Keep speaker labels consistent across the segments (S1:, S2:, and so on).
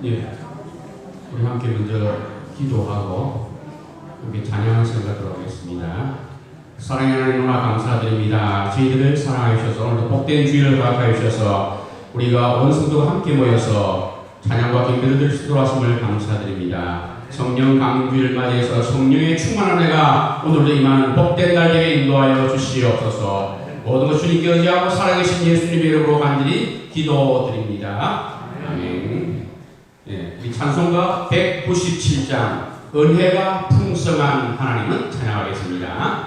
S1: 예, 우리 함께 먼저 기도하고 함께 찬양을 생각하도록 하겠습니다. 사랑하는 하나님 누나 감사드립니다. 저희들을 사랑하셔서 오늘도 복된 주일을 허락하여 주셔서 우리가 온 성도가 함께 모여서 찬양과 경배를 드릴 수 있도록 하심을 감사드립니다. 성령 강주일 맞이해서 성령의 충만한 은혜가 오늘도 임하는 복된 날 되게 인도하여 주시옵소서. 모든 것 주님께 의지하고 살아계신 예수님의 이름으로 간절히 기도드립니다. 아멘. 예, 이 찬송가 197장 은혜가 풍성한 하나님은 찬양하겠습니다.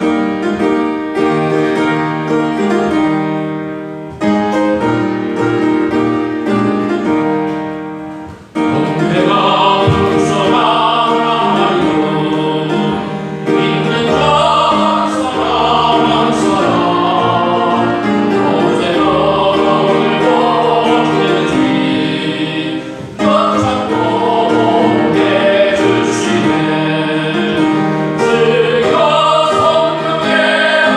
S2: 주시네 주여 성령의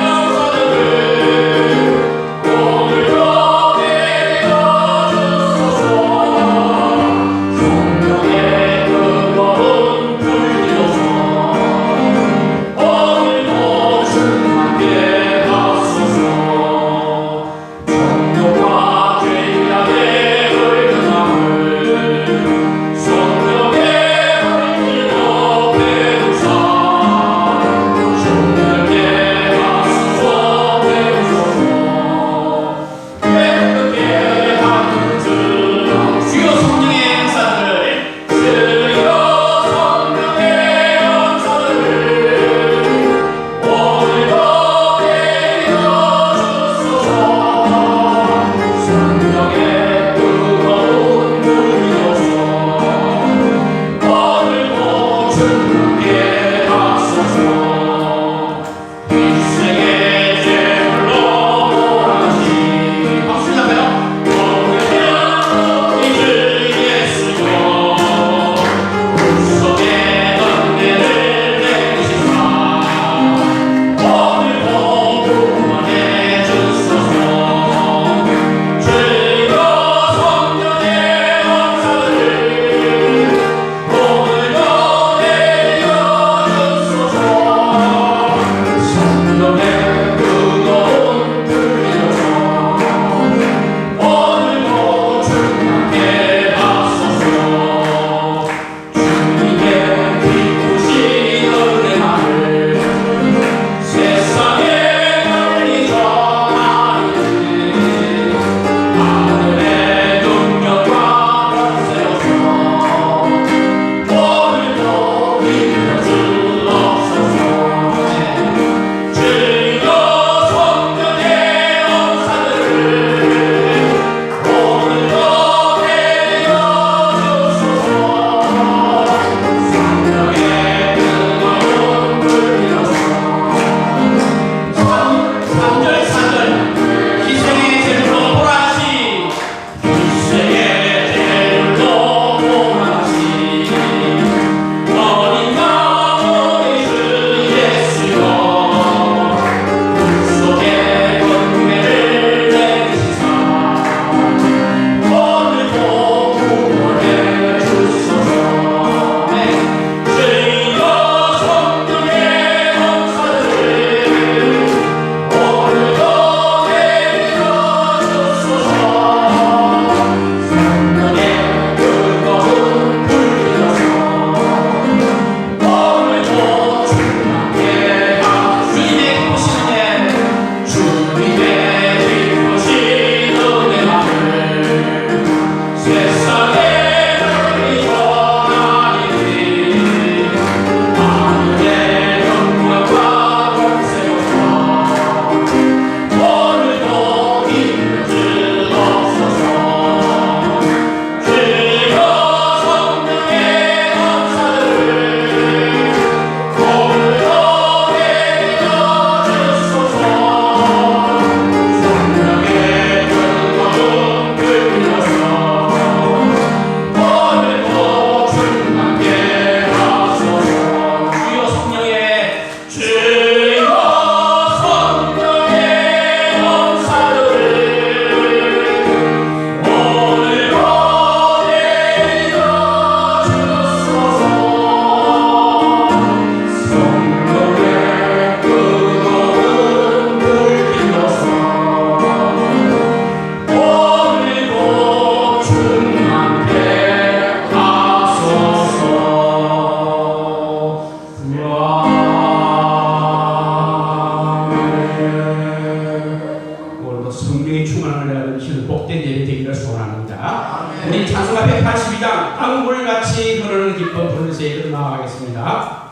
S1: 하시는 복된 예배 되기를 소원합니다. 우리 찬송가 182장 땅굴같이 흐르는 기쁨 부르면서 예배로 나아가겠습니다.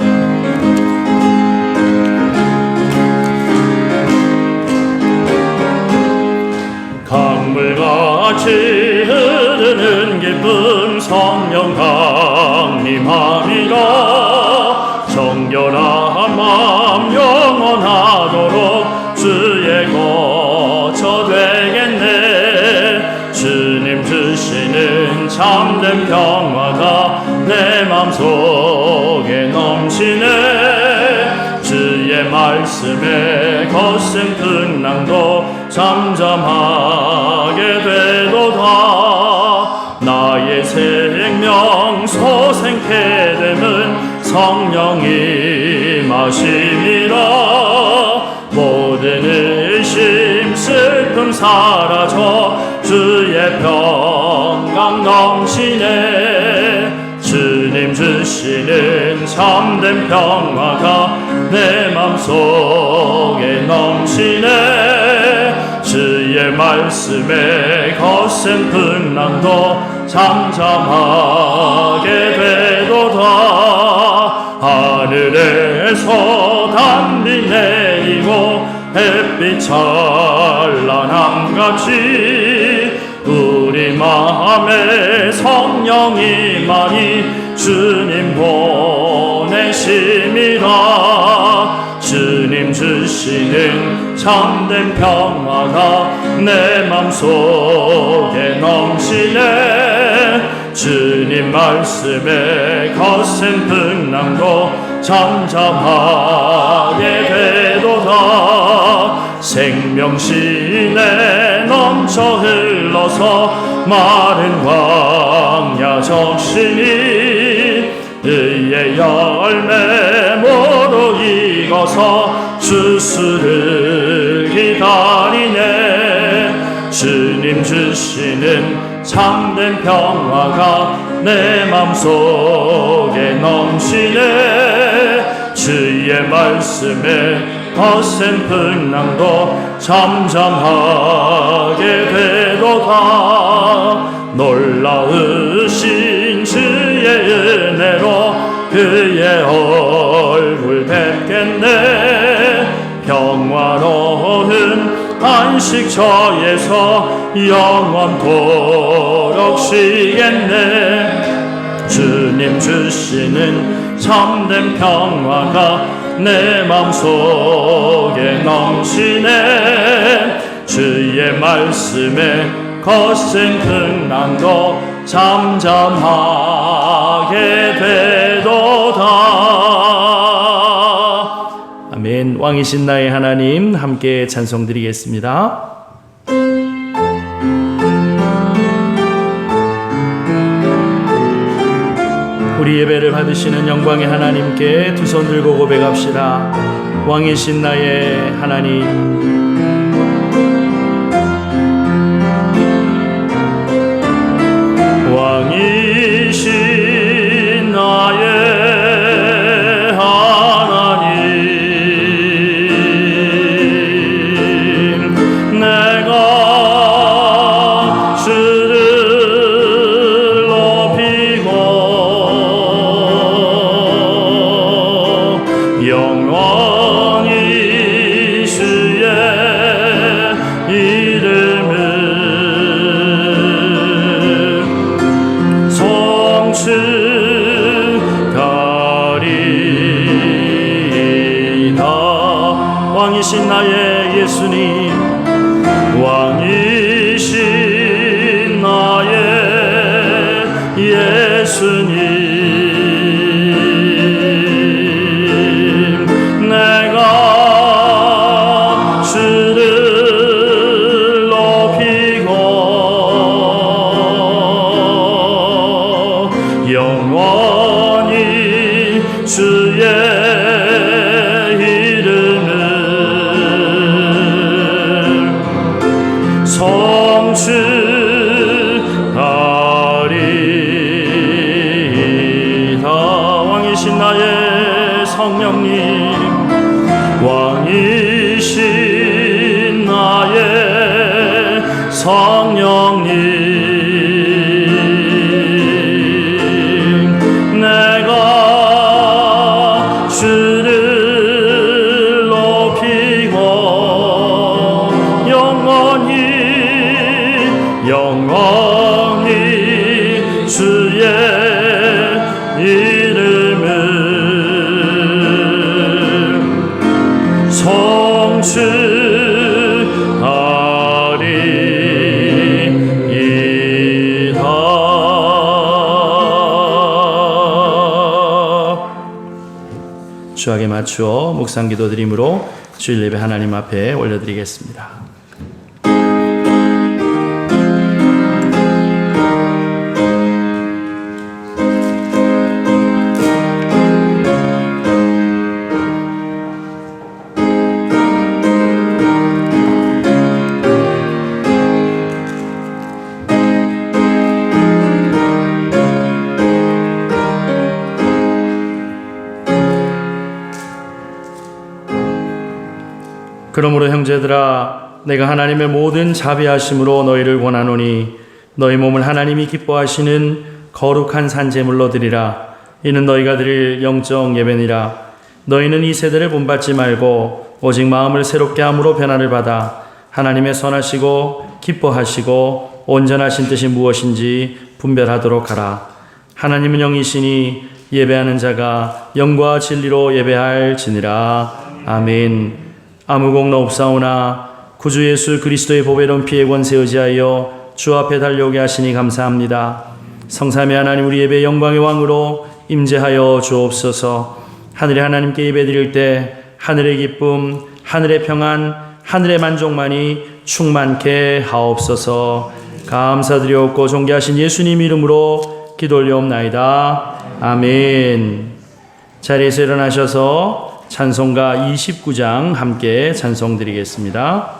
S2: 강물같이 흐르는 기쁨 성령 강림하리라. 정결한 마음 영원하도록 주의 거처 되겠네. 주님 주시는 참된 평화가 내 맘속에 넘치네. 주의 말씀에 거센 풍랑도 잠잠하게 되도다. 나의 생명 소생케 됨은 성령이 마심이라. 모든 의심 슬픔 사라져 주의 평강 넘치네. 주님 주시는 참된 평화가 내 맘속에 넘치네. 주의 말씀에 거센 풍랑도 잠잠하게 되도다. 하늘에서 단비 내리고 햇빛 찬란함같이 우리 마음에 성령이 많이 주님 보내심이라. 주님 주시는 참된 평화가 내 맘속에 넘치네. 주님 말씀에 거센 풍랑도 잠잠하게 되도다. 생명신에 넘쳐 흘러서 마른 광야 적신이 의의 열매 모두 익어서 주수를 기다리네. 주님 주시는 참된 평화가 내 맘속에 넘치네. 주의 말씀에 거센 풍랑도 잠잠하게 되도다. 놀라우신 주의 은혜로 그의 얼굴 뵙겠네. 평화로운 안식처에서 영원토록 쉬겠네. 주님 주시는 참된 평화가 내 맘속에 넘치네. 주의 말씀에 거센 풍랑도 잠잠하게 되도다. 아멘. 왕이신 나의 하나님, 함께 찬송드리겠습니다. 우리 예배를 받으시는 영광의 하나님께 두 손 들고 고백합시다. 왕이신 나의 하나님, 왕이신 나의 하나님, 내가 주를 높이고 영원히 주의 이름을 성취하리이다. 왕이신 나의 예수님, 왕이신 나의 예수님, 내가 주를 높이고 영원히 주의 이름을 성취하리이다. 왕이신 나의 성령님, 왕이신 나의 성령 성령님 내가 주를 높이고 영원히 주의 이름을 성취하리이다. 주악에 맞추어 묵상 기도드림으로 주일 예배 하나님 앞에 올려드리겠습니다. 그러므로 형제들아 내가 하나님의 모든 자비하심으로 너희를 권하노니 너희 몸을 하나님이 기뻐하시는 거룩한 산제물로 드리라. 이는 너희가 드릴 영적 예배니라. 너희는 이 세대를 본받지 말고 오직 마음을 새롭게 함으로 변화를 받아 하나님의 선하시고 기뻐하시고 온전하신 뜻이 무엇인지 분별하도록 하라. 하나님은 영이시니 예배하는 자가 영과 진리로 예배할지니라. 아멘. 아무 공로 없사오나 구주 예수 그리스도의 보배로운 피의 권세 의지하여 주 앞에 달려오게 하시니 감사합니다. 성삼위 하나님 우리 예배 영광의 왕으로 임재하여 주옵소서. 하늘의 하나님께 예배드릴 때 하늘의 기쁨, 하늘의 평안, 하늘의 만족만이 충만케 하옵소서. 감사드리옵고 존귀하신 예수님 이름으로 기도 올려옵나이다. 아멘. 자리에서 일어나셔서 찬송가 29장 함께 찬송드리겠습니다.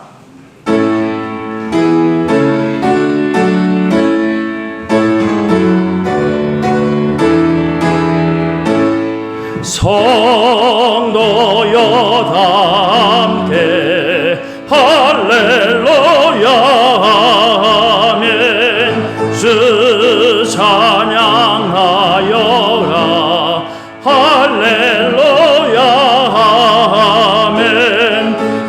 S2: 성도여 다 함께 할렐루야 아멘. 주 찬양하여라 할렐루야 아멘.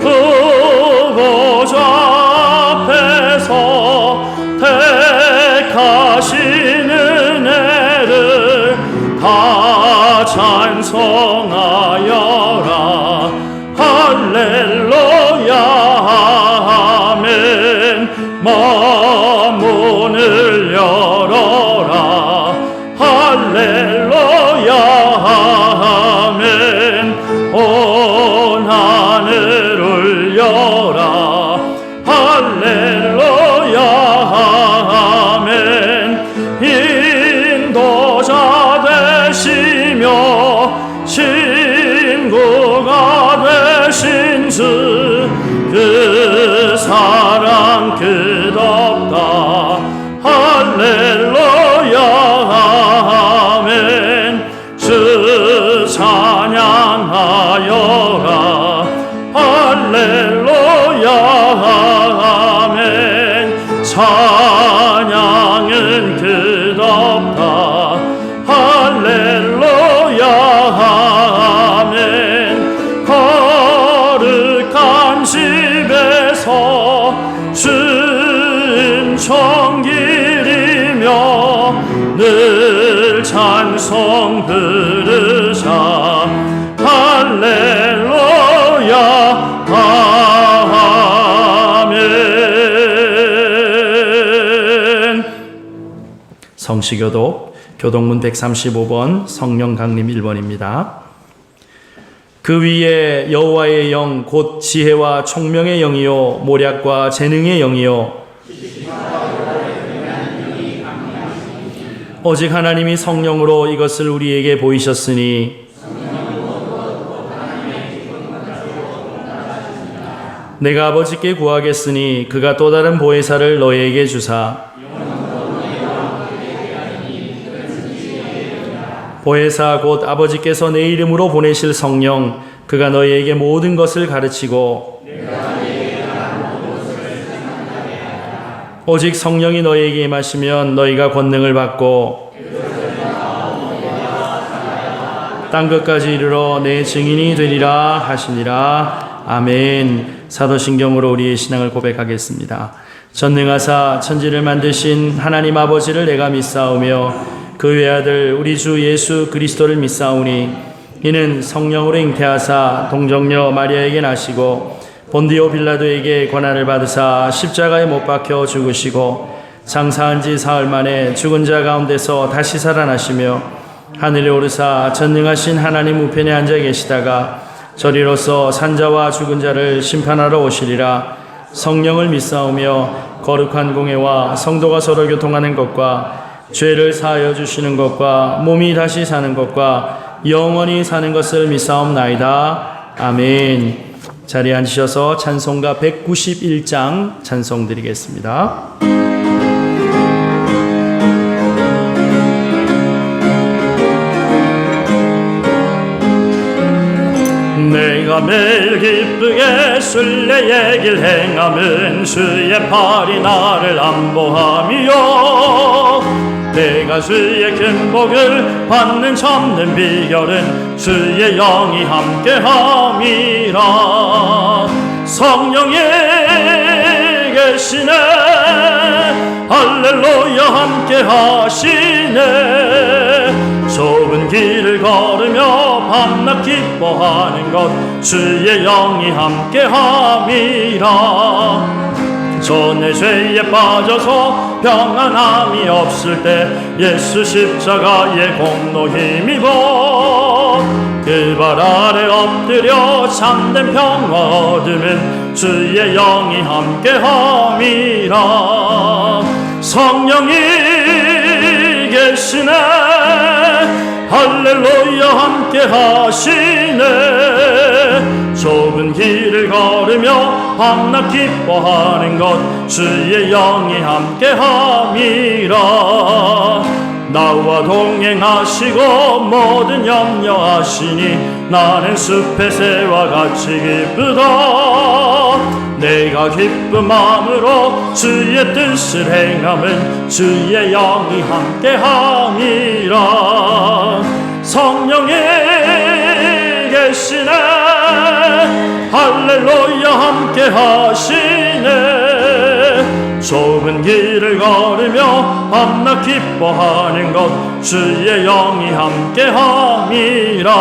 S2: 후보자 앞에서 택하신 은혜를 다 찬송하여라 할렐루야 아멘. 마문을 열어라 할렐루야 아멘. 온 하늘 울려라 할렐루야 아멘. 인도자 되시며 친구가 되신 주 그 사랑 끝없다 할렐루야 아멘. 주 찬양하여라 할렐루야 아멘. 찬양은 끝없다 할렐루야 아멘. 거룩한 집에서 은총 기리며 늘 찬송 부르자 할렐루야 아멘. 성시교독 교동문 135번 성령 강림 1번입니다. 그 위에 여호와의 영 곧 지혜와 총명의 영이요 모략과 재능의 영이요 오직 하나님이 성령으로 이것을 우리에게 보이셨으니 내가 아버지께 구하겠으니 그가 또 다른 보혜사를 너희에게 주사 보혜사 곧 아버지께서 내 이름으로 보내실 성령 그가 너희에게 모든 것을 가르치고 오직 성령이 너희에게 임하시면 너희가 권능을 받고 땅끝까지 이르러 내 증인이 되리라 하시니라. 아멘. 사도신경으로 우리의 신앙을 고백하겠습니다. 전능하사 천지를 만드신 하나님 아버지를 내가 믿사오며 그 외아들 우리 주 예수 그리스도를 믿사오니 이는 성령으로 잉태하사 동정녀 마리아에게 나시고 본디오 빌라도에게 고난을 받으사 십자가에 못 박혀 죽으시고 장사한 지 사흘 만에 죽은 자 가운데서 다시 살아나시며 하늘에 오르사 전능하신 하나님 우편에 앉아 계시다가 저리로서 산자와 죽은 자를 심판하러 오시리라. 성령을 믿사오며 거룩한 공회와 성도가 서로 교통하는 것과 죄를 사하여 주시는 것과 몸이 다시 사는 것과 영원히 사는 것을 믿사옵나이다. 아멘. 자리에 앉으셔서 찬송가 191장 찬송 드리겠습니다. 내가 매일 기쁘게 순례의 길 행함은 주의 팔이 나를 안보함이요 내가 주의 큰 복을 받는 참는 비결은 주의 영이 함께함이라. 성령이 계시네 할렐루야 함께하시네. 좁은 길을 걸으며 밤낮 기뻐하는 것 주의 영이 함께함이라. 전에 죄에 빠져서 평안함이 없을 때 예수 십자가의 공로 힘입어 그 발 아래 엎드려 참된 평화 얻으면 주의 영이 함께함이라. 성령이 계시네 할렐루야 함께하시네. 좁은 길을 걸으며 밤낮 기뻐하는 것 주의 영이 함께함이라. 나와 동행하시고 모든 염려하시니 나는 숲의 새와 같이 기쁘다. 내가 기쁜 마음으로 주의 뜻을 행함은 주의 영이 함께함이라. 성령이 계시네 할렐루야 함께하시네. 좁은 길을 걸으며 밤낮 기뻐하는 것 주의 영이 함께함이라.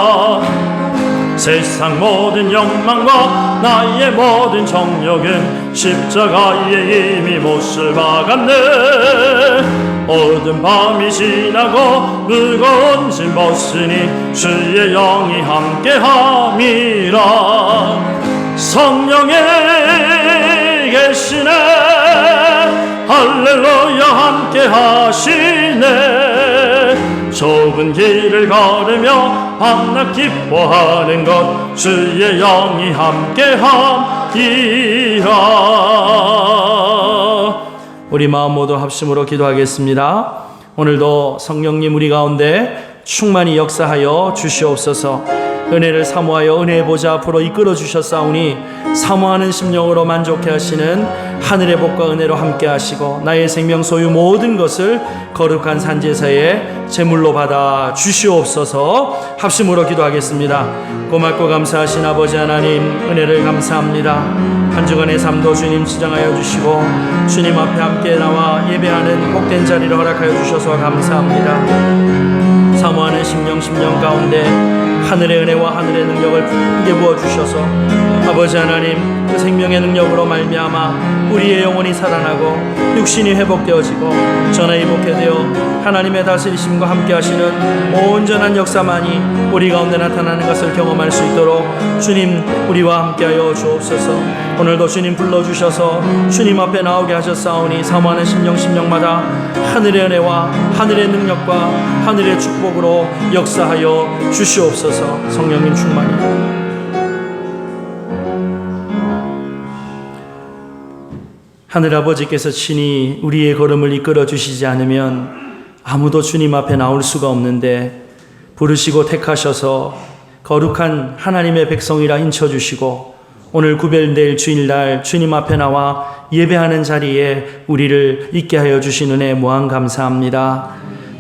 S2: 세상 모든 욕망과 나의 모든 정욕은 십자가에 이미 못을 박았네. 어두운 밤이 지나고 무거운 짐 벗으니 주의 영이 함께함이라. 성령이 계시네 할렐루야 함께하시네. 좁은 길을 걸으며 밤낮 기뻐하는 것 주의 영이 함께함이라. 우리 마음 모두 합심으로 기도하겠습니다. 오늘도 성령님 우리 가운데 충만히 역사하여 주시옵소서. 은혜를 사모하여 은혜의 보좌 앞으로 이끌어 주셨사오니 사모하는 심령으로 만족해 하시는 하늘의 복과 은혜로 함께 하시고 나의 생명 소유 모든 것을 거룩한 산제사에 제물로 받아 주시옵소서. 합심으로 기도하겠습니다. 고맙고 감사하신 아버지 하나님 은혜를 감사합니다. 한 주간의 삶도 주님 지정하여 주시고 주님 앞에 함께 나와 예배하는 복된 자리를 허락하여 주셔서 감사합니다. 사모하는 심령 가운데 하늘의 은혜와 하늘의 능력을 풍게 부어주셔서 아버지 하나님 그 생명의 능력으로 말미암아 우리의 영혼이 살아나고 육신이 회복되어지고 전화위복해 되어 하나님의 다스리심과 함께 하시는 온전한 역사만이 우리 가운데 나타나는 것을 경험할 수 있도록 주님 우리와 함께하여 주옵소서. 오늘도 주님 불러주셔서 주님 앞에 나오게 하셨사오니 사모하는 심령마다 하늘의 은혜와 하늘의 능력과 하늘의 축복으로 역사하여 주시옵소서. 성령님 충만히 하늘아버지께서 친히 우리의 걸음을 이끌어 주시지 않으면 아무도 주님 앞에 나올 수가 없는데 부르시고 택하셔서 거룩한 하나님의 백성이라 인쳐주시고 오늘 구별될 주일날 주님 앞에 나와 예배하는 자리에 우리를 있게 하여 주신 은혜 무한 감사합니다.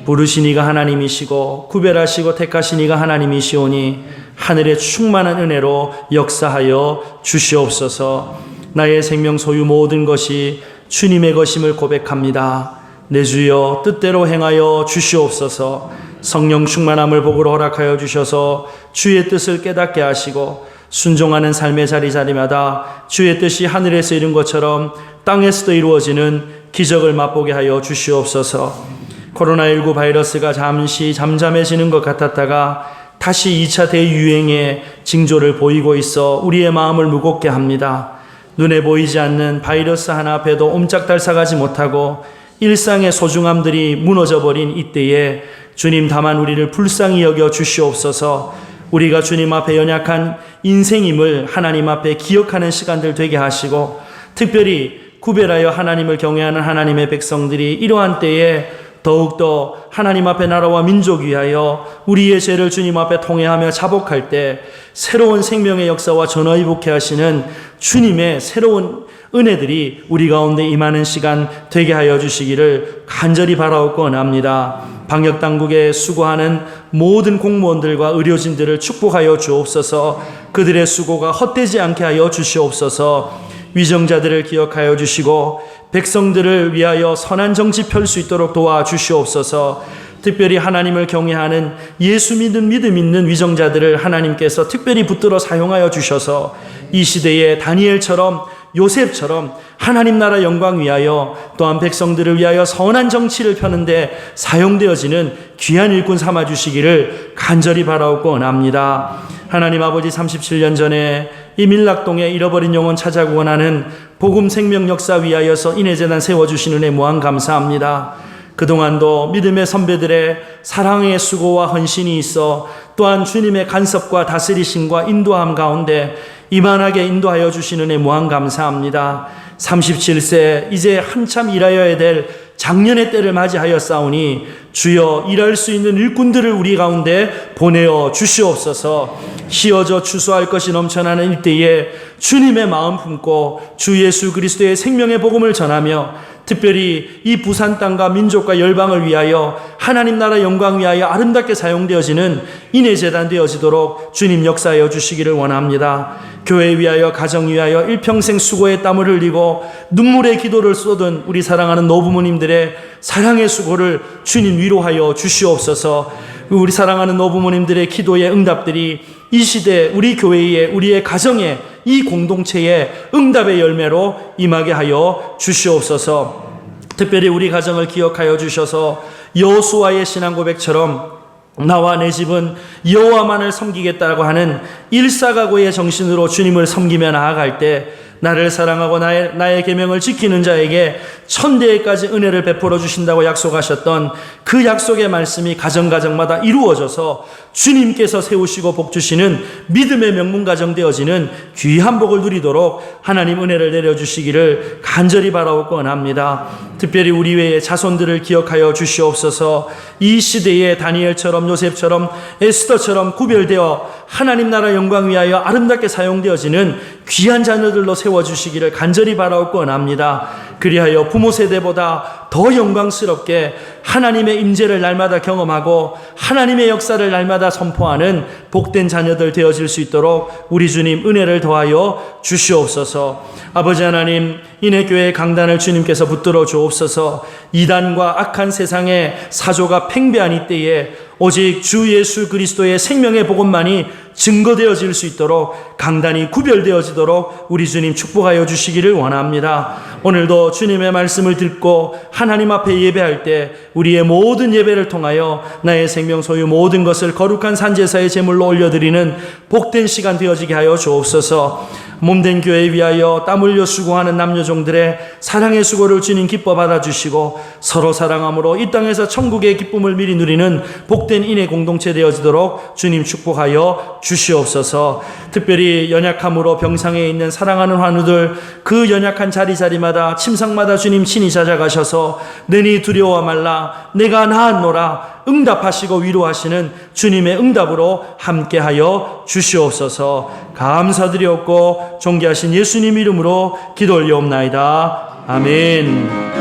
S2: 부르신 이가 하나님이시고 구별하시고 택하신 이가 하나님이시오니 하늘의 충만한 은혜로 역사하여 주시옵소서. 나의 생명 소유 모든 것이 주님의 것임을 고백합니다. 내 주여 뜻대로 행하여 주시옵소서. 성령 충만함을 복으로 허락하여 주셔서 주의 뜻을 깨닫게 하시고 순종하는 삶의 자리자리마다 주의 뜻이 하늘에서 이룬 것처럼 땅에서도 이루어지는 기적을 맛보게 하여 주시옵소서. 코로나19 바이러스가 잠시 잠잠해지는 것 같았다가 다시 2차 대유행의 징조를 보이고 있어 우리의 마음을 무겁게 합니다. 눈에 보이지 않는 바이러스 하나 앞에도 옴짝달싹하지 못하고 일상의 소중함들이 무너져버린 이때에 주님 다만 우리를 불쌍히 여겨 주시옵소서. 우리가 주님 앞에 연약한 인생임을 하나님 앞에 기억하는 시간들 되게 하시고 특별히 구별하여 하나님을 경외하는 하나님의 백성들이 이러한 때에 더욱더 하나님 앞에 나라와 민족 위하여 우리의 죄를 주님 앞에 통회하며 자복할 때 새로운 생명의 역사와 전화위복해 하시는 주님의 새로운 은혜들이 우리 가운데 임하는 시간 되게 하여 주시기를 간절히 바라옵고 원합니다. 방역당국에 수고하는 모든 공무원들과 의료진들을 축복하여 주옵소서. 그들의 수고가 헛되지 않게 하여 주시옵소서. 위정자들을 기억하여 주시고 백성들을 위하여 선한 정치 펼 수 있도록 도와주시옵소서. 특별히 하나님을 경외하는 예수 믿음 있는 위정자들을 하나님께서 특별히 붙들어 사용하여 주셔서 이 시대에 다니엘처럼 요셉처럼 하나님 나라 영광 위하여 또한 백성들을 위하여 선한 정치를 펴는데 사용되어지는 귀한 일꾼 삼아주시기를 간절히 바라옵고 원합니다. 하나님 아버지 37년 전에 이 밀락동에 잃어버린 영혼 찾아구원 하는 복음 생명 역사 위하여서 인해재단 세워주신 은혜 무한 감사합니다. 그동안도 믿음의 선배들의 사랑의 수고와 헌신이 있어 또한 주님의 간섭과 다스리심과 인도함 가운데 이만하게 인도하여 주시는 은혜 무한 감사합니다. 37세 이제 한참 일하여야 될 작년의 때를 맞이하여 싸우니 주여 일할 수 있는 일꾼들을 우리 가운데 보내어 주시옵소서. 휘어져 추수할 것이 넘쳐나는 이때에 주님의 마음 품고 주 예수 그리스도의 생명의 복음을 전하며 특별히 이 부산 땅과 민족과 열방을 위하여 하나님 나라 영광 위하여 아름답게 사용되어지는 인해재단 되어지도록 주님 역사하여 주시기를 원합니다. 교회 위하여 가정 위하여 일평생 수고의 땀을 흘리고 눈물의 기도를 쏟은 우리 사랑하는 노부모님들의 사랑의 수고를 주님 위로하여 주시옵소서. 우리 사랑하는 노부모님들의 기도의 응답들이 이 시대 우리 교회에 우리의 가정에 이 공동체의 응답의 열매로 임하게 하여 주시옵소서. 특별히 우리 가정을 기억하여 주셔서 여호수아의 신앙 고백처럼 나와 내 집은 여호와만을 섬기겠다고 하는 일사각오의 정신으로 주님을 섬기며 나아갈 때 나를 사랑하고 나의 계명을 지키는 자에게 천대까지 은혜를 베풀어 주신다고 약속하셨던 그 약속의 말씀이 가정마다 이루어져서 주님께서 세우시고 복 주시는 믿음의 명문 가정 되어지는 귀한 복을 누리도록 하나님 은혜를 내려주시기를 간절히 바라옵고 원합니다. 특별히 우리 외의 자손들을 기억하여 주시옵소서. 이 시대에 다니엘처럼 요셉처럼 에스더처럼 구별되어 하나님 나라 영광 위하여 아름답게 사용되어지는 귀한 자녀들로 세워주시기를 간절히 바라옵고 원합니다. 그리하여 부모 세대보다 더 영광스럽게 하나님의 임재를 날마다 경험하고 하나님의 역사를 날마다 선포하는 복된 자녀들 되어질 수 있도록 우리 주님 은혜를 더하여 주시옵소서. 아버지 하나님, 인해교회 강단을 주님께서 붙들어 주옵소서. 이단과 악한 세상의 사조가 팽배한 이때에 오직 주 예수 그리스도의 생명의 복음만이 증거되어질 수 있도록 강단이 구별되어지도록 우리 주님 축복하여 주시기를 원합니다. 오늘도 주님의 말씀을 듣고 하나님 앞에 예배할 때 우리의 모든 예배를 통하여 나의 생명 소유 모든 것을 거룩한 산제사의 제물로 올려드리는 복된 시간 되어지게 하여 주옵소서. 몸된 교회 위하여 땀 흘려 수고하는 남녀종들의 사랑의 수고를 주님 기뻐 받아주시고 서로 사랑함으로 이 땅에서 천국의 기쁨을 미리 누리는 복된 인의 공동체 되어지도록 주님 축복하여 주시옵소서. 특별히 연약함으로 병상에 있는 사랑하는 환우들 그 연약한 자리마다 침상마다 주님 친히 찾아가셔서 너니 두려워 말라 내가 나았노라 응답하시고 위로하시는 주님의 응답으로 함께하여 주시옵소서. 감사드리옵고 존귀하신 예수님 이름으로 기도 올리옵나이다. 아멘.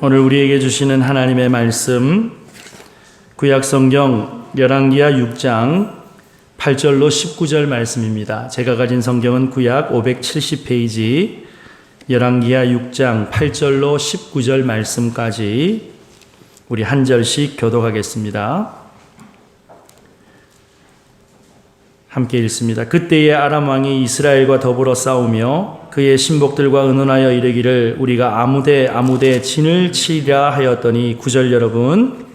S2: 오늘 우리에게 주시는 하나님의 말씀, 구약성경 열왕기하 6장 8절로 19절 말씀입니다. 제가 가진 성경은 구약 570페이지 열왕기하 6장 8절로 19절 말씀까지 우리 한 절씩 교독하겠습니다. 함께 읽습니다. 그때에 아람 왕이 이스라엘과 더불어 싸우며 그의 신복들과 의논하여 이르기를 우리가 아무데 진을 치리라 하였더니 9절 여러분,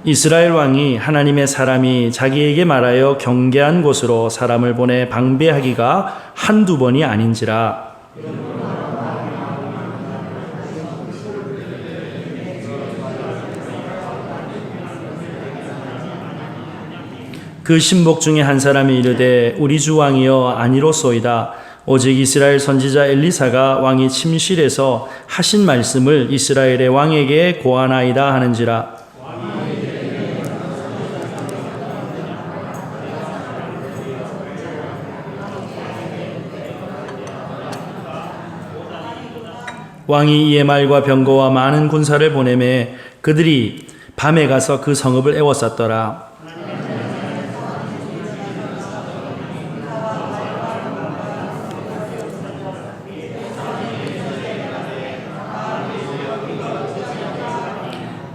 S2: 이스라엘 왕이 하나님의 사람이 자기에게 말하여 경계한 곳으로 사람을 보내 방배하기가 한두 번이 아닌지라. 그 신복 중에 한 사람이 이르되 우리 주 왕이여 아니로소이다. 오직 이스라엘 선지자 엘리사가 왕이 침실에서 하신 말씀을 이스라엘의 왕에게 고하나이다 하는지라. 왕이 이에 말과 병거와 많은 군사를 보내매 그들이 밤에 가서 그 성읍을 에워쌌더라.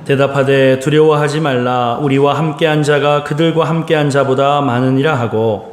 S2: 대답하되 두려워하지 말라. 우리와 함께한 자가 그들과 함께한 자보다 많으니라 하고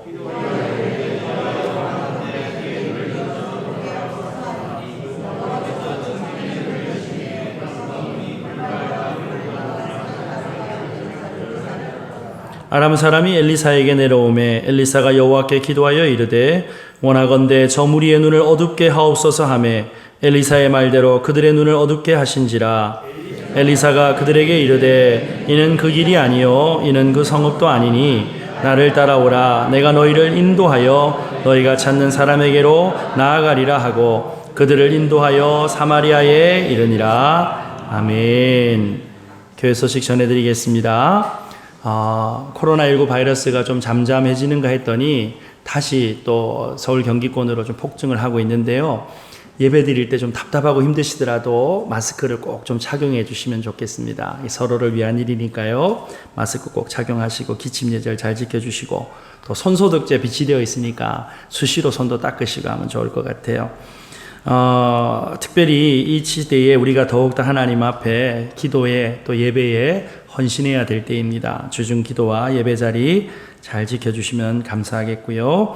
S2: 아람 사람이 엘리사에게 내려오매 엘리사가 여호와께 기도하여 이르되 원하건대 저 무리의 눈을 어둡게 하옵소서 하매 엘리사의 말대로 그들의 눈을 어둡게 하신지라. 엘리사가 그들에게 이르되 이는 그 길이 아니요 이는 그 성읍도 아니니 나를 따라오라. 내가 너희를 인도하여 너희가 찾는 사람에게로 나아가리라 하고 그들을 인도하여 사마리아에 이르니라. 아멘. 교회 소식 전해드리겠습니다. 코로나19 바이러스가 좀 잠잠해지는가 했더니 다시 또 서울 경기권으로 좀 폭증을 하고 있는데요. 예배 드릴 때 좀 답답하고 힘드시더라도 마스크를 꼭 좀 착용해 주시면 좋겠습니다. 서로를 위한 일이니까요. 마스크 꼭 착용하시고 기침 예절 잘 지켜주시고 또 손소독제 비치되어 있으니까 수시로 손도 닦으시고 하면 좋을 것 같아요. 특별히 이 시대에 우리가 더욱더 하나님 앞에 기도에 또 예배에 헌신해야 될 때입니다. 주중 기도와 예배 자리 잘 지켜주시면 감사하겠고요.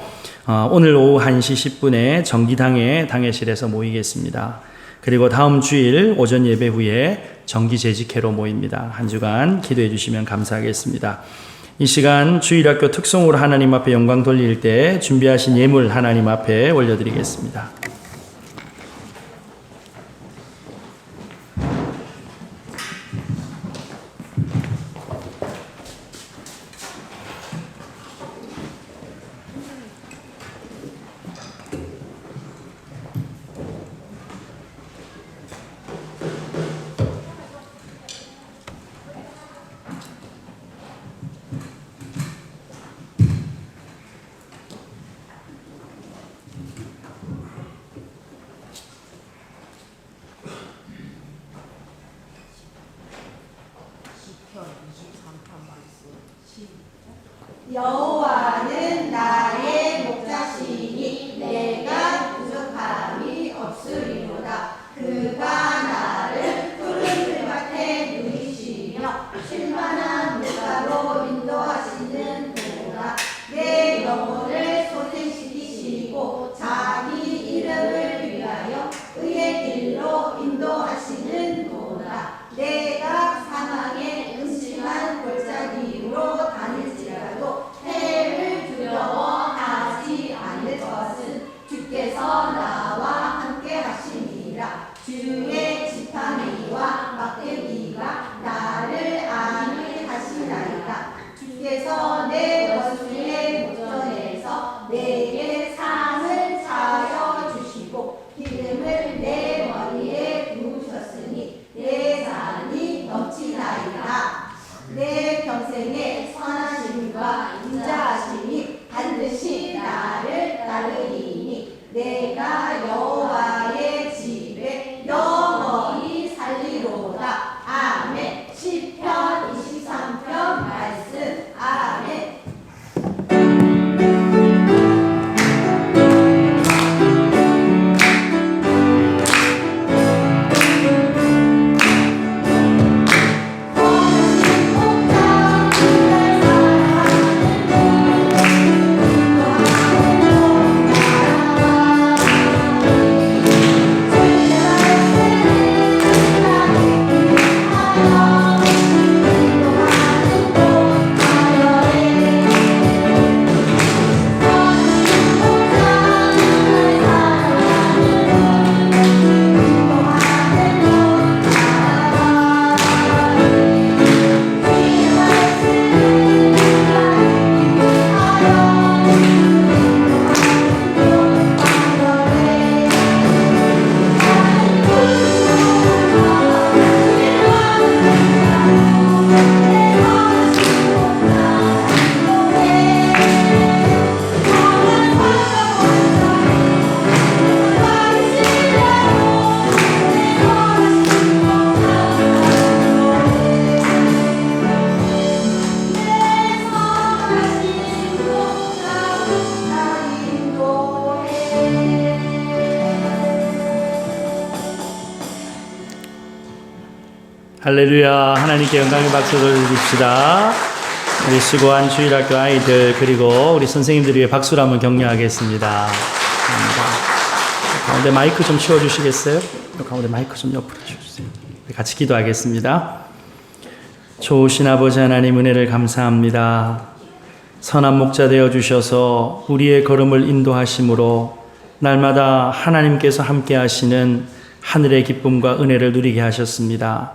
S2: 오늘 오후 1시 10분에 정기당회 당회실에서 모이겠습니다. 그리고 다음 주일 오전 예배 후에 정기재직회로 모입니다. 한 주간 기도해 주시면 감사하겠습니다. 이 시간 주일학교 특송으로 하나님 앞에 영광 돌릴 때 준비하신 예물 하나님 앞에 올려드리겠습니다.
S3: 여호와는 나의 목자시니 내가 부족함이 없으리로다. 그가 나를 푸른 풀밭에 누이시며 쉴만한 물가로 인도하시는도다. 내 영혼을 소생시키시고 자기 이름을 위하여 의의 길로 인도하시는도다. 내가 사망의 음침한 골짜기로 다닐지라도 해를 두려워
S2: 할렐루야. 하나님께 영광의 박수 돌려줍시다. 우리 수고한 주일학교 아이들 그리고 우리 선생님들 위해 박수를 한번 격려하겠습니다. 감사합니다. 가운데 마이크 좀 치워주시겠어요? 가운데 마이크 좀 옆으로 주세요. 같이 기도하겠습니다. 좋으신 아버지 하나님 은혜를 감사합니다. 선한 목자 되어주셔서 우리의 걸음을 인도하심으로 날마다 하나님께서 함께 하시는 하늘의 기쁨과 은혜를 누리게 하셨습니다.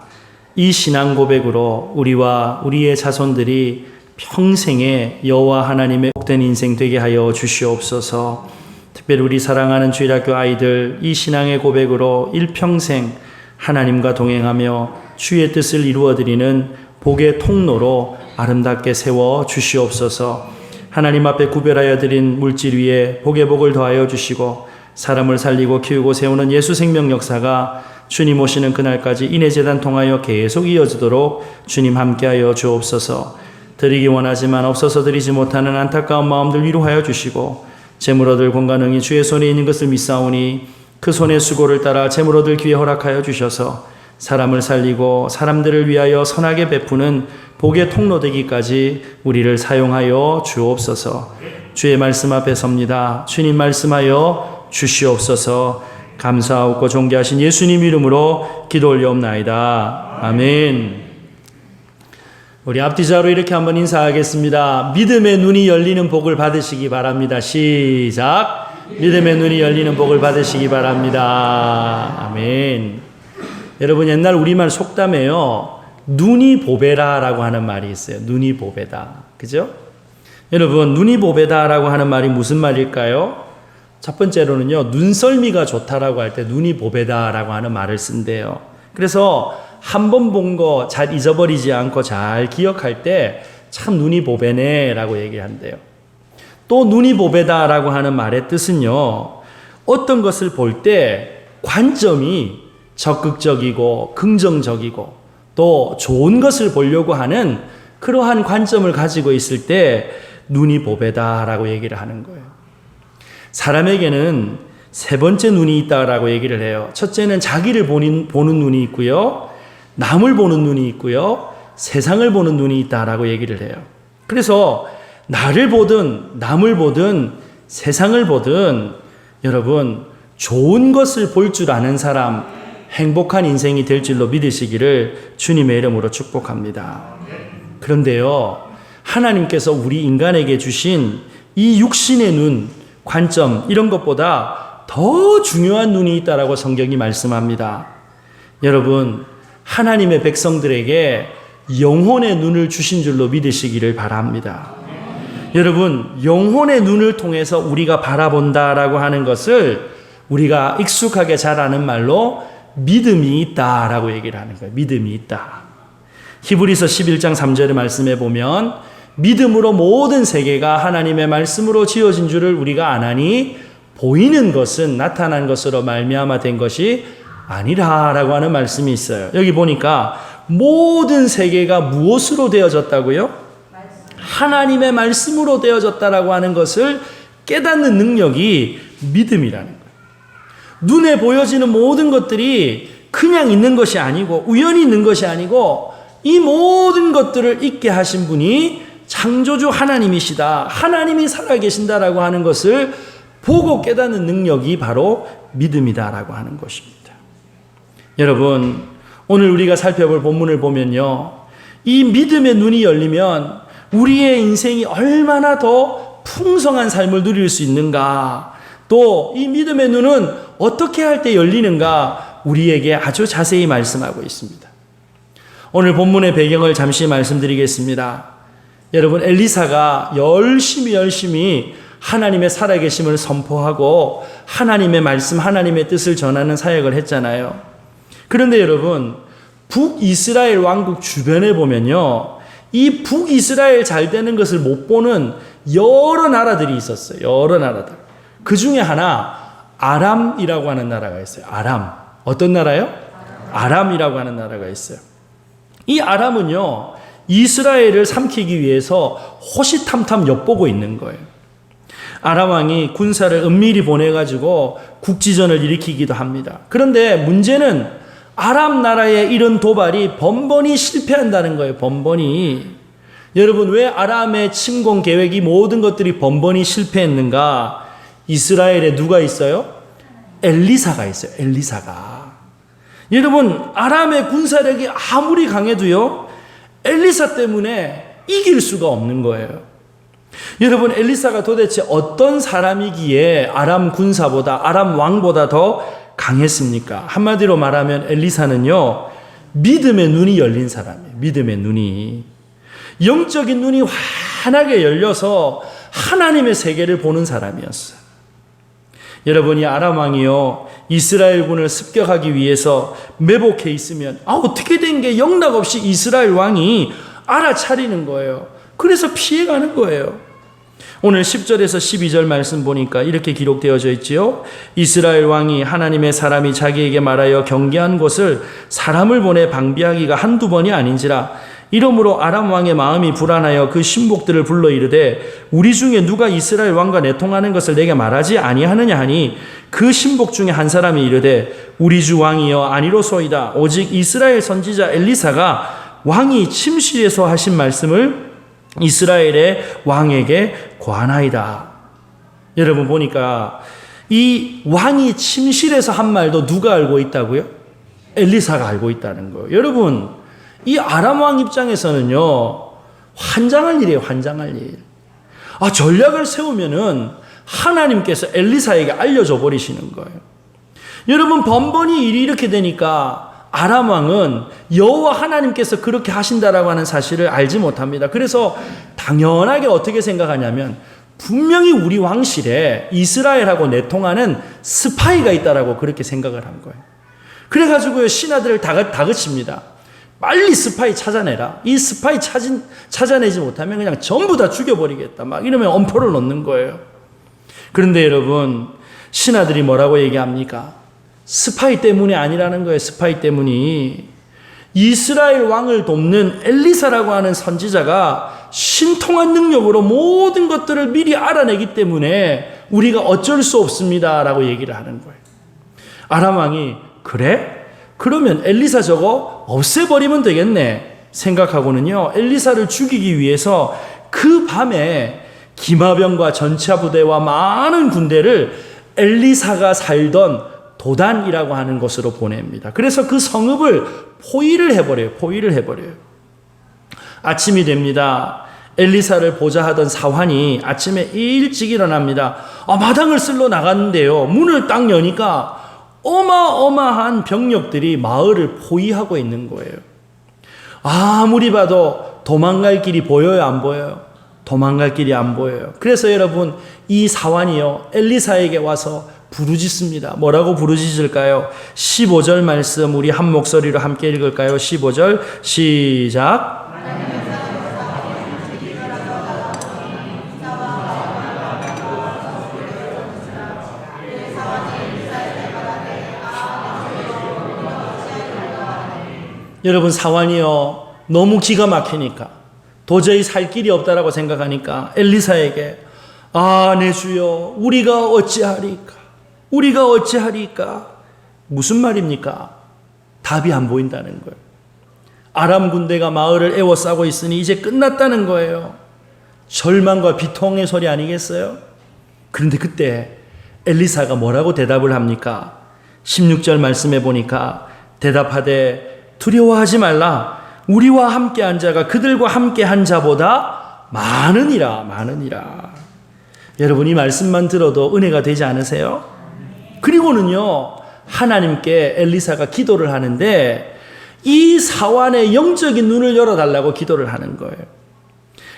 S2: 이 신앙 고백으로 우리와 우리의 자손들이 평생에 여호와 하나님의 복된 인생 되게 하여 주시옵소서. 특별히 우리 사랑하는 주일학교 아이들 이 신앙의 고백으로 일평생 하나님과 동행하며 주의 뜻을 이루어드리는 복의 통로로 아름답게 세워 주시옵소서. 하나님 앞에 구별하여 드린 물질 위에 복의 복을 더하여 주시고 사람을 살리고 키우고 세우는 예수 생명 역사가 주님 오시는 그날까지 인해재단 통하여 계속 이어지도록 주님 함께하여 주옵소서. 드리기 원하지만 없어서 드리지 못하는 안타까운 마음들 위로하여 주시고 재물 얻을 공간응이 주의 손에 있는 것을 믿사오니 그 손의 수고를 따라 재물 얻을 기회 허락하여 주셔서 사람을 살리고 사람들을 위하여 선하게 베푸는 복의 통로 되기까지 우리를 사용하여 주옵소서. 주의 말씀 앞에 섭니다. 주님 말씀하여 주시옵소서. 감사하고 존귀하신 예수님 이름으로 기도 올려옵나이다. 아멘. 우리 앞뒤자로 이렇게 한번 인사하겠습니다. 믿음의 눈이 열리는 복을 받으시기 바랍니다. 시작. 믿음의 눈이 열리는 복을 받으시기 바랍니다. 아멘. 여러분 옛날 우리말 속담에요. 눈이 보배라라고 하는 말이 있어요. 눈이 보배다. 그죠? 여러분 눈이 보배다라고 하는 말이 무슨 말일까요? 첫 번째로는요. 눈썰미가 좋다라고 할 때 눈이 보배다라고 하는 말을 쓴대요. 그래서 한 번 본 거 잘 잊어버리지 않고 잘 기억할 때 참 눈이 보배네라고 얘기한대요. 또 눈이 보배다라고 하는 말의 뜻은요. 어떤 것을 볼 때 관점이 적극적이고 긍정적이고 또 좋은 것을 보려고 하는 그러한 관점을 가지고 있을 때 눈이 보배다라고 얘기를 하는 거예요. 사람에게는 세 번째 눈이 있다라고 얘기를 해요. 첫째는 자기를 보는 눈이 있고요. 남을 보는 눈이 있고요. 세상을 보는 눈이 있다라고 얘기를 해요. 그래서 나를 보든 남을 보든 세상을 보든 여러분 좋은 것을 볼 줄 아는 사람 행복한 인생이 될 줄로 믿으시기를 주님의 이름으로 축복합니다. 그런데요. 하나님께서 우리 인간에게 주신 이 육신의 눈 관점 이런 것보다 더 중요한 눈이 있다라고 성경이 말씀합니다. 여러분 하나님의 백성들에게 영혼의 눈을 주신 줄로 믿으시기를 바랍니다. 여러분 영혼의 눈을 통해서 우리가 바라본다라고 하는 것을 우리가 익숙하게 잘 아는 말로 믿음이 있다라고 얘기를 하는 거예요. 믿음이 있다. 히브리서 11장 3절의 말씀에 보면 믿음으로 모든 세계가 하나님의 말씀으로 지어진 줄을 우리가 아나니 보이는 것은 나타난 것으로 말미암아 된 것이 아니라라고 하는 말씀이 있어요. 여기 보니까 모든 세계가 무엇으로 되어졌다고요? 하나님의 말씀으로 되어졌다라고 하는 것을 깨닫는 능력이 믿음이라는 거예요. 눈에 보여지는 모든 것들이 그냥 있는 것이 아니고 우연히 있는 것이 아니고 이 모든 것들을 있게 하신 분이 창조주 하나님이시다. 하나님이 살아계신다라고 하는 것을 보고 깨닫는 능력이 바로 믿음이다라고 하는 것입니다. 여러분 오늘 우리가 살펴볼 본문을 보면요. 이 믿음의 눈이 열리면 우리의 인생이 얼마나 더 풍성한 삶을 누릴 수 있는가 또 이 믿음의 눈은 어떻게 할 때 열리는가 우리에게 아주 자세히 말씀하고 있습니다. 오늘 본문의 배경을 잠시 말씀드리겠습니다. 여러분 엘리사가 열심히 하나님의 살아계심을 선포하고 하나님의 말씀 하나님의 뜻을 전하는 사역을 했잖아요. 그런데 여러분 북이스라엘 왕국 주변에 보면요. 이 북이스라엘 잘 되는 것을 못 보는 여러 나라들이 있었어요. 여러 나라들. 그 중에 하나 아람이라고 하는 나라가 있어요. 아람. 어떤 나라요? 아람이라고 하는 나라가 있어요. 이 아람은요. 이스라엘을 삼키기 위해서 호시탐탐 엿보고 있는 거예요. 아람 왕이 군사를 은밀히 보내가지고 국지전을 일으키기도 합니다. 그런데 문제는 아람 나라의 이런 도발이 번번이 실패한다는 거예요. 번번이. 여러분, 왜 아람의 침공 계획이 모든 것들이 번번이 실패했는가? 이스라엘에 누가 있어요? 엘리사가 있어요. 엘리사가. 여러분, 아람의 군사력이 아무리 강해도요, 엘리사 때문에 이길 수가 없는 거예요. 여러분, 엘리사가 도대체 어떤 사람이기에 아람 군사보다, 아람 왕보다 더 강했습니까? 한마디로 말하면 엘리사는요, 믿음의 눈이 열린 사람이에요. 믿음의 눈이. 영적인 눈이 환하게 열려서 하나님의 세계를 보는 사람이었어요. 여러분, 이 아람 왕이요, 이스라엘군을 습격하기 위해서 매복해 있으면 어떻게 된 게 영락없이 이스라엘 왕이 알아차리는 거예요. 그래서 피해가는 거예요. 오늘 10절에서 12절 말씀 보니까 이렇게 기록되어져 있지요. 이스라엘 왕이 하나님의 사람이 자기에게 말하여 경계한 곳을 사람을 보내 방비하기가 한두 번이 아닌지라. 이러므로 아람 왕의 마음이 불안하여 그 신복들을 불러 이르되 우리 중에 누가 이스라엘 왕과 내통하는 것을 내게 말하지 아니하느냐 하니 그 신복 중에 한 사람이 이르되 우리 주 왕이여 아니로소이다. 오직 이스라엘 선지자 엘리사가 왕이 침실에서 하신 말씀을 이스라엘의 왕에게 고하나이다. 여러분 보니까 이 왕이 침실에서 한 말도 누가 알고 있다고요? 엘리사가 알고 있다는 거예요. 여러분, 이 아람 왕 입장에서는요, 환장할 일이에요. 환장할 일. 전략을 세우면은 하나님께서 엘리사에게 알려줘 버리시는 거예요. 여러분, 번번이 일이 이렇게 되니까 아람 왕은 여호와 하나님께서 그렇게 하신다라고 하는 사실을 알지 못합니다. 그래서 당연하게 어떻게 생각하냐면 분명히 우리 왕실에 이스라엘하고 내통하는 스파이가 있다라고 그렇게 생각을 한 거예요. 그래가지고요, 신하들을 다그칩니다. 빨리 스파이 찾아내라. 이 스파이 찾아내지 못하면 그냥 전부 다 죽여버리겠다. 막 이러면 엄포를 놓는 거예요. 그런데 여러분, 신하들이 뭐라고 얘기합니까? 스파이 때문이 아니라는 거예요. 스파이 때문이. 이스라엘 왕을 돕는 엘리사라고 하는 선지자가 신통한 능력으로 모든 것들을 미리 알아내기 때문에 우리가 어쩔 수 없습니다 라고 얘기를 하는 거예요. 아람 왕이 그래? 그러면 엘리사 저거 없애버리면 되겠네 생각하고는요, 엘리사를 죽이기 위해서 그 밤에 기마병과 전차 부대와 많은 군대를 엘리사가 살던 도단이라고 하는 곳으로 보냅니다. 그래서 그 성읍을 포위를 해버려요. 포위를 해버려요. 아침이 됩니다. 엘리사를 보자 하던 사환이 아침에 일찍 일어납니다. 마당을 쓸러 나갔는데요, 문을 딱 여니까 어마어마한 병력들이 마을을 포위하고 있는 거예요. 아무리 봐도 도망갈 길이 보여요, 안 보여요? 도망갈 길이 안 보여요. 그래서 여러분, 이 사환이요, 엘리사에게 와서 부르짖습니다. 뭐라고 부르짖을까요? 15절 말씀 우리 한 목소리로 함께 읽을까요? 15절 시작. 여러분, 사환이요, 너무 기가 막히니까 도저히 살 길이 없다라고 생각하니까 엘리사에게 내 주여, 우리가 어찌하리까? 우리가 어찌하리까? 무슨 말입니까? 답이 안 보인다는 거예요. 아람 군대가 마을을 에워싸고 있으니 이제 끝났다는 거예요. 절망과 비통의 소리 아니겠어요? 그런데 그때 엘리사가 뭐라고 대답을 합니까? 16절 말씀해 보니까 대답하되 두려워하지 말라. 우리와 함께한 자가 그들과 함께한 자보다 많으니라. 많으니라. 여러분, 이 말씀만 들어도 은혜가 되지 않으세요? 그리고는요, 하나님께 엘리사가 기도를 하는데 이 사환의 영적인 눈을 열어달라고 기도를 하는 거예요.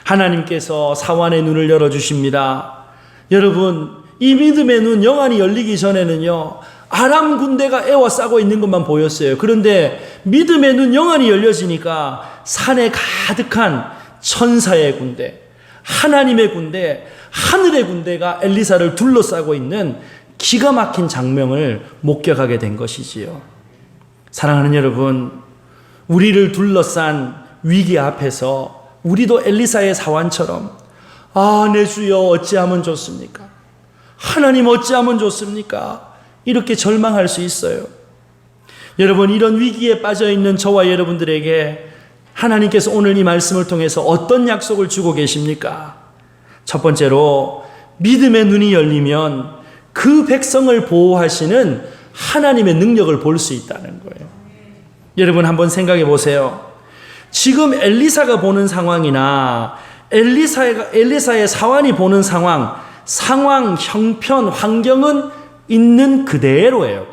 S2: 하나님께서 사환의 눈을 열어주십니다. 여러분, 이 믿음의 눈 영안이 열리기 전에는요, 아람 군대가 에워싸고 있는 것만 보였어요. 그런데 믿음의 눈 영안이 열려지니까 산에 가득한 천사의 군대, 하나님의 군대, 하늘의 군대가 엘리사를 둘러싸고 있는 기가 막힌 장면을 목격하게 된 것이지요. 사랑하는 여러분, 우리를 둘러싼 위기 앞에서 우리도 엘리사의 사환처럼 내 주여 어찌하면 좋습니까? 하나님 어찌하면 좋습니까? 이렇게 절망할 수 있어요. 여러분, 이런 위기에 빠져 있는 저와 여러분들에게 하나님께서 오늘 이 말씀을 통해서 어떤 약속을 주고 계십니까? 첫 번째로 믿음의 눈이 열리면 그 백성을 보호하시는 하나님의 능력을 볼 수 있다는 거예요. 여러분, 한번 생각해 보세요. 지금 엘리사가 보는 상황이나 엘리사의 사환이 보는 상황, 형편, 환경은 있는 그대로예요.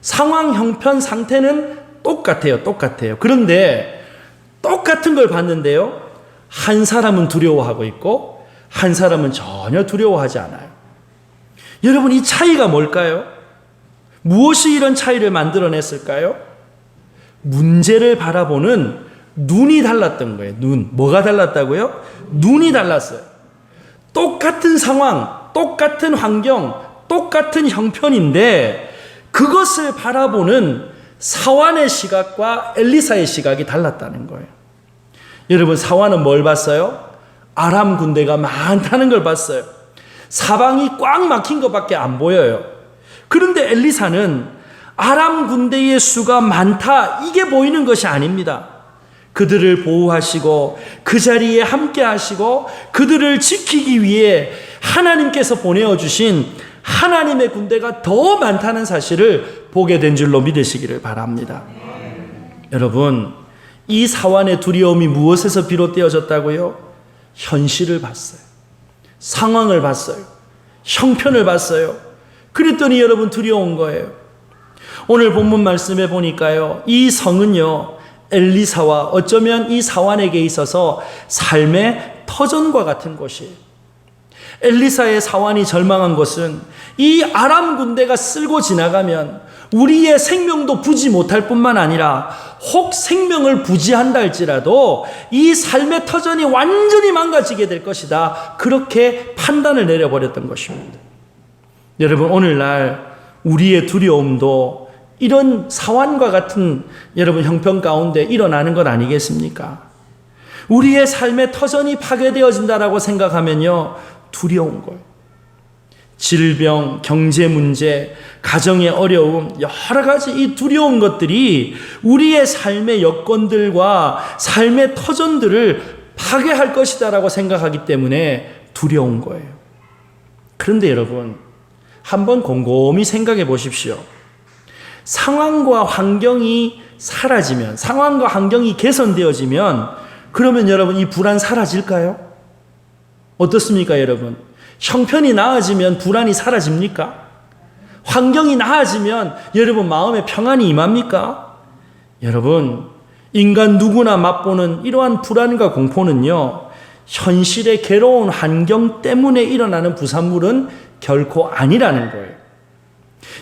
S2: 상황, 형편, 상태는 똑같아요. 그런데 똑같은 걸 봤는데요, 한 사람은 두려워하고 있고 한 사람은 전혀 두려워하지 않아요. 여러분, 이 차이가 뭘까요? 무엇이 이런 차이를 만들어냈을까요? 문제를 바라보는 눈이 달랐던 거예요. 뭐가 달랐다고요? 눈이 달랐어요. 똑같은 상황, 똑같은 환경, 똑같은 형편인데 그것을 바라보는 사환의 시각과 엘리사의 시각이 달랐다는 거예요. 여러분, 사환은 뭘 봤어요? 아람 군대가 많다는 걸 봤어요. 사방이 꽉 막힌 것밖에 안 보여요. 그런데 엘리사는 아람 군대의 수가 많다, 이게 보이는 것이 아닙니다. 그들을 보호하시고 그 자리에 함께 하시고 그들을 지키기 위해 하나님께서 보내어 주신 하나님의 군대가 더 많다는 사실을 보게 된 줄로 믿으시기를 바랍니다. 여러분, 이 사환의 두려움이 무엇에서 비롯되어졌다고요? 현실을 봤어요. 상황을 봤어요. 형편을 봤어요. 그랬더니 여러분, 두려운 거예요. 오늘 본문 말씀에 보니까요, 이 성은요, 엘리사와 어쩌면 이 사환에게 있어서 삶의 터전과 같은 곳이에요. 엘리사의 사환이 절망한 것은 이 아람 군대가 쓸고 지나가면 우리의 생명도 부지 못할 뿐만 아니라 혹 생명을 부지한다 할지라도 이 삶의 터전이 완전히 망가지게 될 것이다, 그렇게 판단을 내려버렸던 것입니다. 여러분, 오늘날 우리의 두려움도 이런 사환과 같은 여러분 형편 가운데 일어나는 것 아니겠습니까? 우리의 삶의 터전이 파괴되어진다라고 생각하면요, 두려운 거예요. 질병, 경제 문제, 가정의 어려움, 여러 가지 이 두려운 것들이 우리의 삶의 여건들과 삶의 터전들을 파괴할 것이다라고 생각하기 때문에 두려운 거예요. 그런데 여러분, 한번 곰곰이 생각해 보십시오. 상황과 환경이 사라지면, 상황과 환경이 개선되어지면 그러면 여러분, 이 불안 사라질까요? 어떻습니까, 여러분? 형편이 나아지면 불안이 사라집니까? 환경이 나아지면 여러분 마음에 평안이 임합니까? 여러분, 인간 누구나 맛보는 이러한 불안과 공포는요, 현실의 괴로운 환경 때문에 일어나는 부산물은 결코 아니라는 거예요.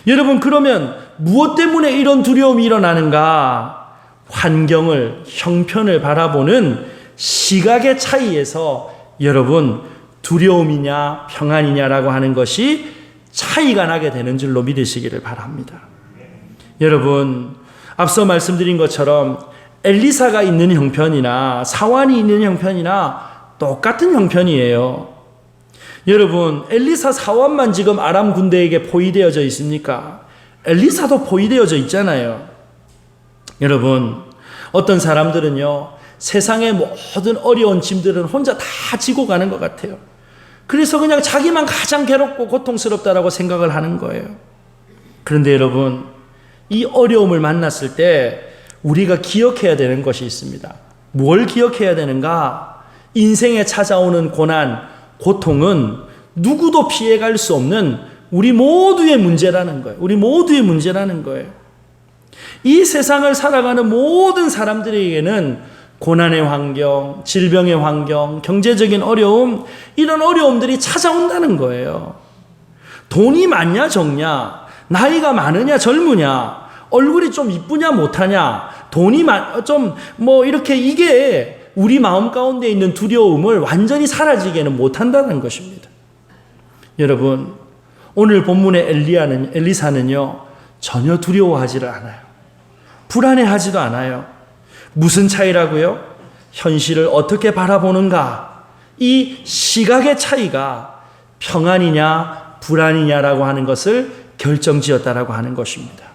S2: 여러분, 그러면 무엇 때문에 이런 두려움이 일어나는가? 환경을, 형편을 바라보는 시각의 차이에서 여러분, 두려움이냐 평안이냐라고 하는 것이 차이가 나게 되는 줄로 믿으시기를 바랍니다. 여러분, 앞서 말씀드린 것처럼 엘리사가 있는 형편이나 사환이 있는 형편이나 똑같은 형편이에요. 여러분, 엘리사 사환만 지금 아람 군대에게 포위되어져 있습니까? 엘리사도 포위되어져 있잖아요. 여러분, 어떤 사람들은요, 세상의 모든 어려운 짐들은 혼자 다 지고 가는 것 같아요. 그래서 그냥 자기만 가장 괴롭고 고통스럽다라고 생각을 하는 거예요. 그런데 여러분, 이 어려움을 만났을 때 우리가 기억해야 되는 것이 있습니다. 뭘 기억해야 되는가? 인생에 찾아오는 고난, 고통은 누구도 피해갈 수 없는 우리 모두의 문제라는 거예요. 우리 모두의 문제라는 거예요. 이 세상을 살아가는 모든 사람들에게는 고난의 환경, 질병의 환경, 경제적인 어려움, 이런 어려움들이 찾아온다는 거예요. 돈이 많냐 적냐, 나이가 많으냐 젊으냐, 얼굴이 좀 이쁘냐 못하냐, 돈이 좀 이렇게, 이게 우리 마음 가운데 있는 두려움을 완전히 사라지게는 못한다는 것입니다. 여러분, 오늘 본문의 엘리사는요, 전혀 두려워하지를 않아요. 불안해하지도 않아요. 무슨 차이라고요? 현실을 어떻게 바라보는가? 이 시각의 차이가 평안이냐 불안이냐라고 하는 것을 결정지었다라고 하는 것입니다.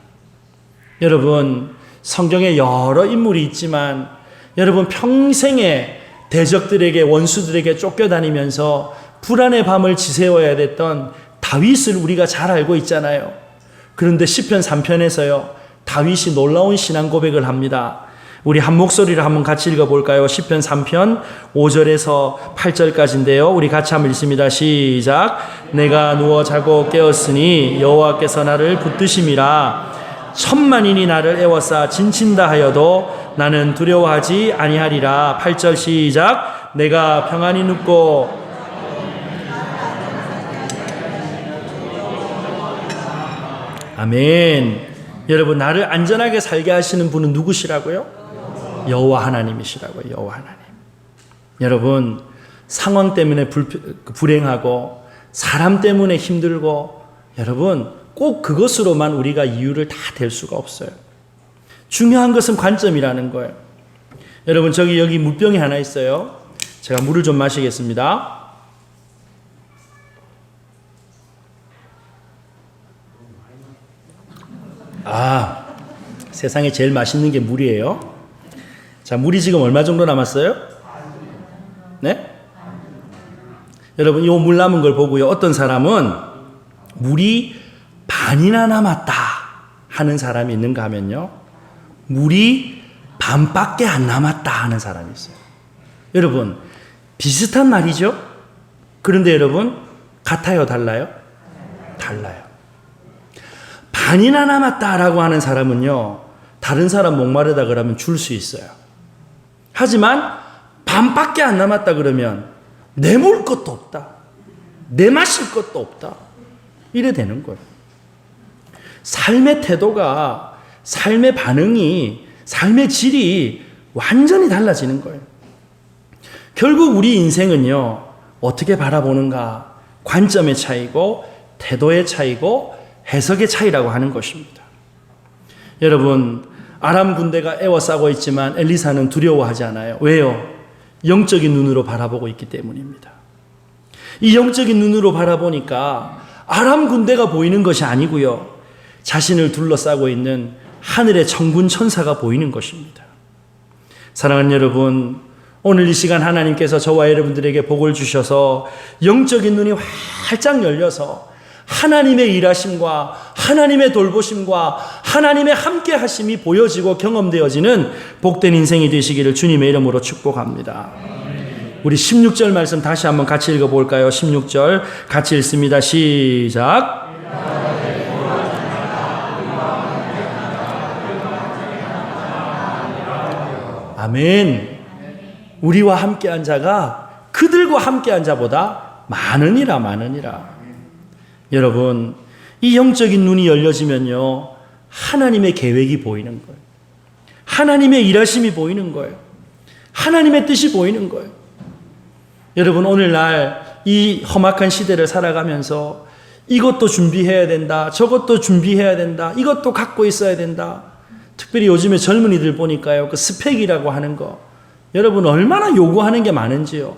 S2: 여러분, 성경에 여러 인물이 있지만 여러분 평생에 대적들에게 원수들에게 쫓겨다니면서 불안의 밤을 지새워야 됐던 다윗을 우리가 잘 알고 있잖아요. 그런데 시편 3편에서요 다윗이 놀라운 신앙 고백을 합니다. 우리 한 목소리로 한번 같이 읽어볼까요? 시편 3편 5절에서 8절까지인데요. 우리 같이 한번 읽습니다. 시작. 내가 누워 자고 깨었으니 여호와께서 나를 붙드심이라. 천만인이 나를 애워싸 진친다 하여도 나는 두려워하지 아니하리라. 8절 시작. 내가 평안히 눕고 아멘. 여러분, 나를 안전하게 살게 하시는 분은 누구시라고요? 여호와 하나님이시라고요. 여호와 하나님. 여러분, 상황 때문에 불행하고 사람 때문에 힘들고 여러분 꼭 그것으로만 우리가 이유를 다 댈 수가 없어요. 중요한 것은 관점이라는 거예요. 여러분, 여기 물병이 하나 있어요. 제가 물을 좀 마시겠습니다. 세상에 제일 맛있는 게 물이에요. 자, 물이 지금 얼마 정도 남았어요? 네? 여러분, 이 물 남은 걸 보고요. 어떤 사람은 물이 반이나 남았다 하는 사람이 있는가 하면요. 물이 반밖에 안 남았다 하는 사람이 있어요. 여러분, 비슷한 말이죠? 그런데 여러분, 같아요? 달라요? 달라요. 반이나 남았다라고 하는 사람은요, 다른 사람 목마르다 그러면 줄 수 있어요. 하지만 반밖에 안 남았다 그러면 내 먹을 것도 없다. 내 마실 것도 없다. 이래 되는 거예요. 삶의 태도가, 삶의 반응이, 삶의 질이 완전히 달라지는 거예요. 결국 우리 인생은요, 어떻게 바라보는가, 관점의 차이고 태도의 차이고 해석의 차이라고 하는 것입니다. 여러분, 아람 군대가 애워싸고 있지만 엘리사는 두려워하지 않아요. 왜요? 영적인 눈으로 바라보고 있기 때문입니다. 이 영적인 눈으로 바라보니까 아람 군대가 보이는 것이 아니고요, 자신을 둘러싸고 있는 하늘의 천군 천사가 보이는 것입니다. 사랑하는 여러분, 오늘 이 시간 하나님께서 저와 여러분들에게 복을 주셔서 영적인 눈이 활짝 열려서 하나님의 일하심과 하나님의 돌보심과 하나님의 함께 하심이 보여지고 경험되어지는 복된 인생이 되시기를 주님의 이름으로 축복합니다. 우리 16절 말씀 다시 한번 같이 읽어볼까요? 16절 같이 읽습니다. 시작. 아멘. 우리와 함께한 자가 그들과 함께한 자보다 많으니라. 여러분, 이 영적인 눈이 열려지면요, 하나님의 계획이 보이는 거예요. 하나님의 일하심이 보이는 거예요. 하나님의 뜻이 보이는 거예요. 여러분, 오늘날 이 험악한 시대를 살아가면서 이것도 준비해야 된다, 저것도 준비해야 된다, 이것도 갖고 있어야 된다. 특별히 요즘에 젊은이들 보니까요, 그 스펙이라고 하는 거, 여러분 얼마나 요구하는 게 많은지요.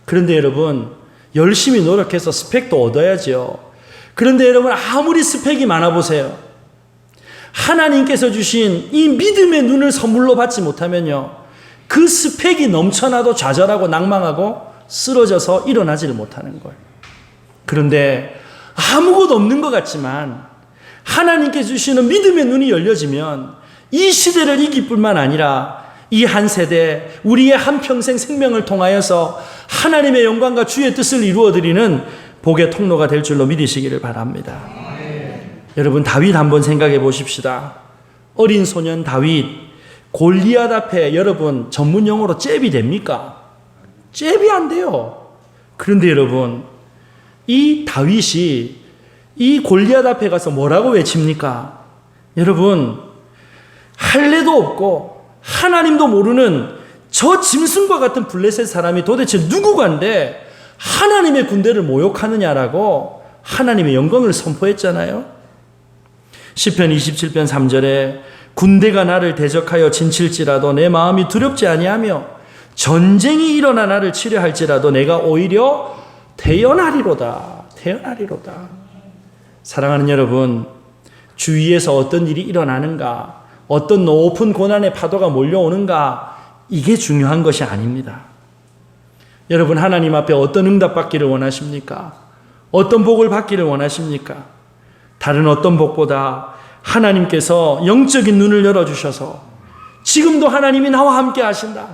S2: 그런데 여러분, 열심히 노력해서 스펙도 얻어야죠. 그런데 여러분, 아무리 스펙이 많아 보세요, 하나님께서 주신 이 믿음의 눈을 선물로 받지 못하면요, 그 스펙이 넘쳐나도 좌절하고 낭망하고 쓰러져서 일어나지를 못하는 거예요. 그런데 아무것도 없는 것 같지만 하나님께서 주시는 믿음의 눈이 열려지면 이 시대를 이길 뿐만 아니라 이 한 세대, 우리의 한평생 생명을 통하여서 하나님의 영광과 주의 뜻을 이루어드리는 복의 통로가 될 줄로 믿으시기를 바랍니다. 여러분, 다윗 한번 생각해 보십시다. 어린 소년 다윗, 골리앗 앞에 여러분 전문 용어로 잽이 됩니까? 잽이 안 돼요. 그런데 여러분, 이 다윗이 이 골리앗 앞에 가서 뭐라고 외칩니까? 여러분, 할례도 없고 하나님도 모르는 저 짐승과 같은 블레셋 사람이 도대체 누구간데 하나님의 군대를 모욕하느냐라고 하나님의 영광을 선포했잖아요. 시편 27편 3절에 군대가 나를 대적하여 진칠지라도 내 마음이 두렵지 아니하며 전쟁이 일어나 나를 치려할지라도 내가 오히려 태어나리로다. 사랑하는 여러분, 주위에서 어떤 일이 일어나는가, 어떤 높은 고난의 파도가 몰려오는가, 이게 중요한 것이 아닙니다. 여러분, 하나님 앞에 어떤 응답 받기를 원하십니까? 어떤 복을 받기를 원하십니까? 다른 어떤 복보다 하나님께서 영적인 눈을 열어주셔서 지금도 하나님이 나와 함께 하신다.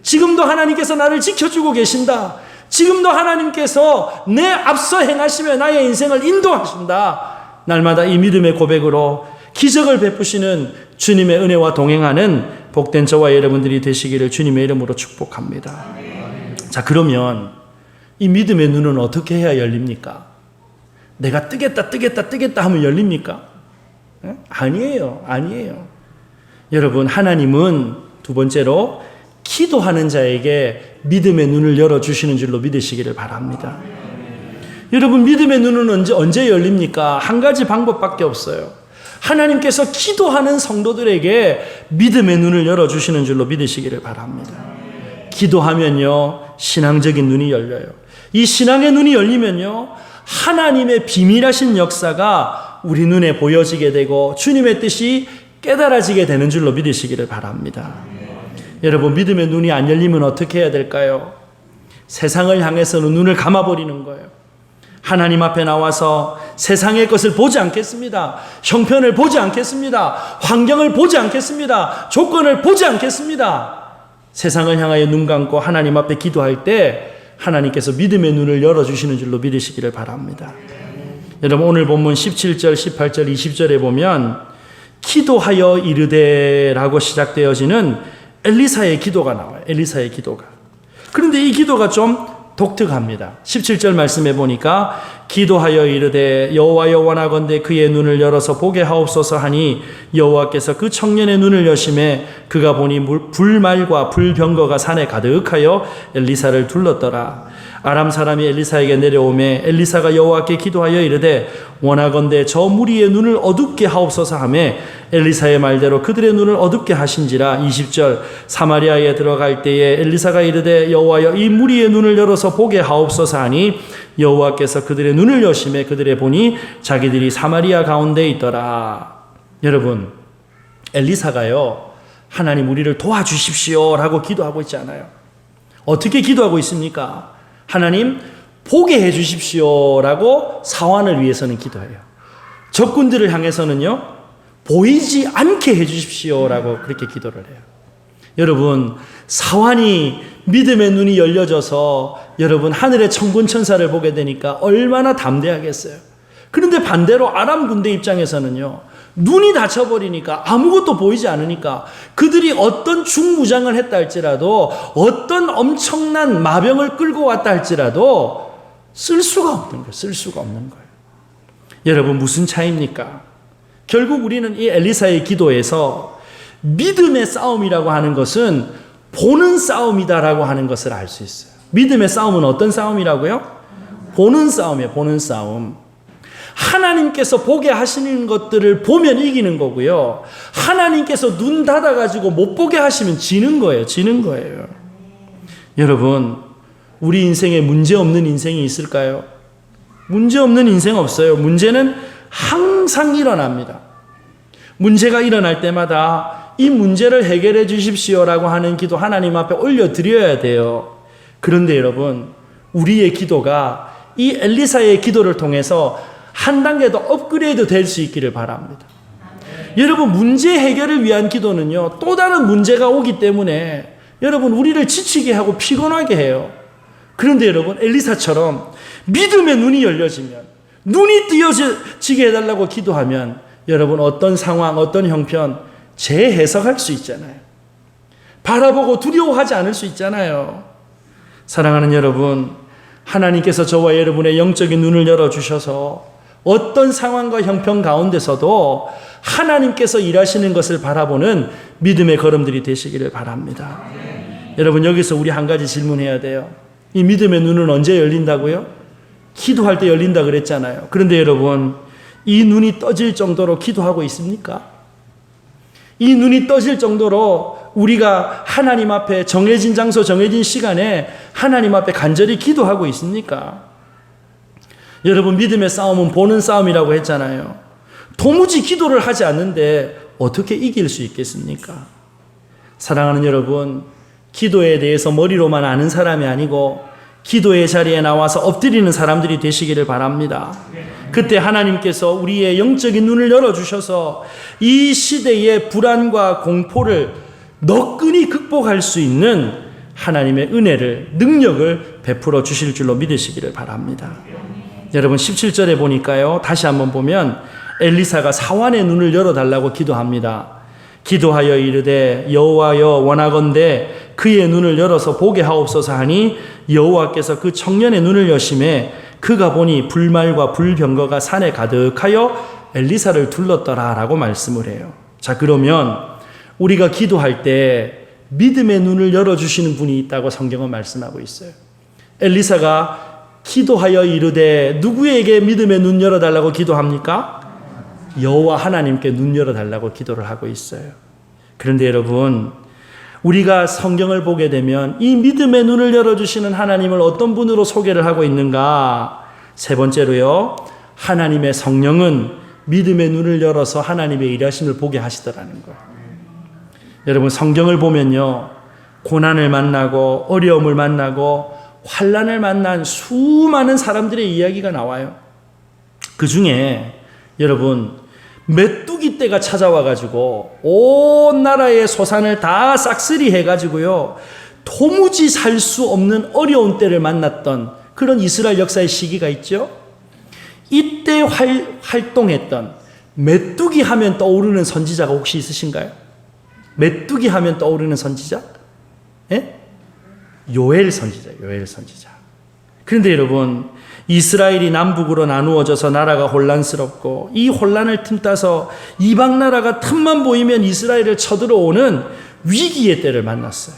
S2: 지금도 하나님께서 나를 지켜주고 계신다. 지금도 하나님께서 내 앞서 행하시며 나의 인생을 인도하신다. 날마다 이 믿음의 고백으로 기적을 베푸시는 주님의 은혜와 동행하는 복된 저와 여러분들이 되시기를 주님의 이름으로 축복합니다. 자, 그러면 이 믿음의 눈은 어떻게 해야 열립니까? 내가 뜨겠다 하면 열립니까? 아니에요. 여러분, 하나님은 두 번째로 기도하는 자에게 믿음의 눈을 열어주시는 줄로 믿으시기를 바랍니다. 여러분, 믿음의 눈은 언제 열립니까? 한 가지 방법밖에 없어요. 하나님께서 기도하는 성도들에게 믿음의 눈을 열어주시는 줄로 믿으시기를 바랍니다. 기도하면요, 신앙적인 눈이 열려요. 이 신앙의 눈이 열리면요, 하나님의 비밀하신 역사가 우리 눈에 보여지게 되고 주님의 뜻이 깨달아지게 되는 줄로 믿으시기를 바랍니다. 여러분, 믿음의 눈이 안 열리면 어떻게 해야 될까요? 세상을 향해서는 눈을 감아버리는 거예요. 하나님 앞에 나와서 세상의 것을 보지 않겠습니다. 형편을 보지 않겠습니다. 환경을 보지 않겠습니다. 조건을 보지 않겠습니다. 세상을 향하여 눈 감고 하나님 앞에 기도할 때 하나님께서 믿음의 눈을 열어주시는 줄로 믿으시기를 바랍니다. 여러분, 오늘 본문 17절, 18절, 20절에 보면 기도하여 이르되라고 시작되어지는 엘리사의 기도가 나와요. 엘리사의 기도가. 그런데 이 기도가 좀 독특합니다. 17절 말씀해 보니까 기도하여 이르되 여호와여 원하건대 그의 눈을 열어서 보게 하옵소서 하니 여호와께서 그 청년의 눈을 여심해 그가 보니 불말과 불병거가 산에 가득하여 엘리사를 둘렀더라. 아람 사람이 엘리사에게 내려오매 엘리사가 여호와께 기도하여 이르되 원하건대 저 무리의 눈을 어둡게 하옵소서 하매 엘리사의 말대로 그들의 눈을 어둡게 하신지라. 20절 사마리아에 들어갈 때에 엘리사가 이르되 여호와여 이 무리의 눈을 열어서 보게 하옵소서 하니 여호와께서 그들의 눈을 여심해 그들의 보니 자기들이 사마리아 가운데 있더라. 여러분, 엘리사가요, 하나님 우리를 도와주십시오 라고 기도하고 있지 않아요. 어떻게 기도하고 있습니까? 하나님 보게 해주십시오 라고 사환을 위해서는 기도해요. 적군들을 향해서는요, 보이지 않게 해주십시오 라고 그렇게 기도를 해요. 여러분, 사환이 믿음의 눈이 열려져서 여러분 하늘의 천군 천사를 보게 되니까 얼마나 담대하겠어요. 그런데 반대로 아람 군대 입장에서는요, 눈이 닫혀버리니까 아무것도 보이지 않으니까 그들이 어떤 중무장을 했다 할지라도 어떤 엄청난 마병을 끌고 왔다 할지라도 쓸 수가 없는 거예요. 여러분, 무슨 차이입니까? 결국 우리는 이 엘리사의 기도에서 믿음의 싸움이라고 하는 것은 보는 싸움이다라고 하는 것을 알 수 있어요. 믿음의 싸움은 어떤 싸움이라고요? 보는 싸움이에요. 보는 싸움. 하나님께서 보게 하시는 것들을 보면 이기는 거고요. 하나님께서 눈 닫아가지고 못 보게 하시면 지는 거예요. 여러분, 우리 인생에 문제 없는 인생이 있을까요? 문제 없는 인생 없어요. 문제는 항상 일어납니다. 문제가 일어날 때마다 이 문제를 해결해 주십시오라고 하는 기도 하나님 앞에 올려드려야 돼요. 그런데 여러분, 우리의 기도가 이 엘리사의 기도를 통해서 한 단계 더 업그레이드 될 수 있기를 바랍니다. 여러분, 문제 해결을 위한 기도는요, 또 다른 문제가 오기 때문에 여러분 우리를 지치게 하고 피곤하게 해요. 그런데 여러분, 엘리사처럼 믿음의 눈이 열려지면, 눈이 띄어지게 해달라고 기도하면 여러분 어떤 상황, 어떤 형편 재해석할 수 있잖아요. 바라보고 두려워하지 않을 수 있잖아요. 사랑하는 여러분, 하나님께서 저와 여러분의 영적인 눈을 열어주셔서 어떤 상황과 형편 가운데서도 하나님께서 일하시는 것을 바라보는 믿음의 걸음들이 되시기를 바랍니다. 여러분, 여기서 우리 한 가지 질문해야 돼요. 이 믿음의 눈은 언제 열린다고요? 기도할 때 열린다 그랬잖아요. 그런데 여러분, 이 눈이 떠질 정도로 기도하고 있습니까? 이 눈이 떠질 정도로 우리가 하나님 앞에 정해진 장소, 정해진 시간에 하나님 앞에 간절히 기도하고 있습니까? 여러분, 믿음의 싸움은 보는 싸움이라고 했잖아요. 도무지 기도를 하지 않는데 어떻게 이길 수 있겠습니까? 사랑하는 여러분, 기도에 대해서 머리로만 아는 사람이 아니고 기도의 자리에 나와서 엎드리는 사람들이 되시기를 바랍니다. 그때 하나님께서 우리의 영적인 눈을 열어주셔서 이 시대의 불안과 공포를 너끈히 극복할 수 있는 하나님의 은혜를, 능력을 베풀어 주실 줄로 믿으시기를 바랍니다. 여러분 17절에 보니까요, 다시 한번 보면 엘리사가 사환의 눈을 열어달라고 기도합니다. 기도하여 이르되 여호와여 원하건대 그의 눈을 열어서 보게 하옵소서 하니 여호와께서 그 청년의 눈을 여심해 그가 보니 불말과 불병거가 산에 가득하여 엘리사를 둘렀더라 라고 말씀을 해요. 자, 그러면 우리가 기도할 때 믿음의 눈을 열어주시는 분이 있다고 성경은 말씀하고 있어요. 엘리사가 기도하여 이르되 누구에게 믿음의 눈 열어달라고 기도합니까? 여호와 하나님께 눈 열어달라고 기도를 하고 있어요. 그런데 여러분, 우리가 성경을 보게 되면 이 믿음의 눈을 열어주시는 하나님을 어떤 분으로 소개를 하고 있는가? 세 번째로요, 하나님의 성령은 믿음의 눈을 열어서 하나님의 일하심을 보게 하시더라는 거예요. 여러분, 성경을 보면요, 고난을 만나고 어려움을 만나고 환난을 만난 수많은 사람들의 이야기가 나와요. 그 중에 여러분, 메뚜기 떼가 찾아와가지고 온 나라의 소산을 다 싹쓸이 해가지고요, 도무지 살 수 없는 어려운 때를 만났던 그런 이스라엘 역사의 시기가 있죠. 이때 활동했던 메뚜기 하면 떠오르는 선지자가 혹시 있으신가요? 메뚜기 하면 떠오르는 선지자? 예? 요엘 선지자, 요엘 선지자. 그런데 여러분, 이스라엘이 남북으로 나누어져서 나라가 혼란스럽고 이 혼란을 틈타서 이방 나라가 틈만 보이면 이스라엘을 쳐들어오는 위기의 때를 만났어요.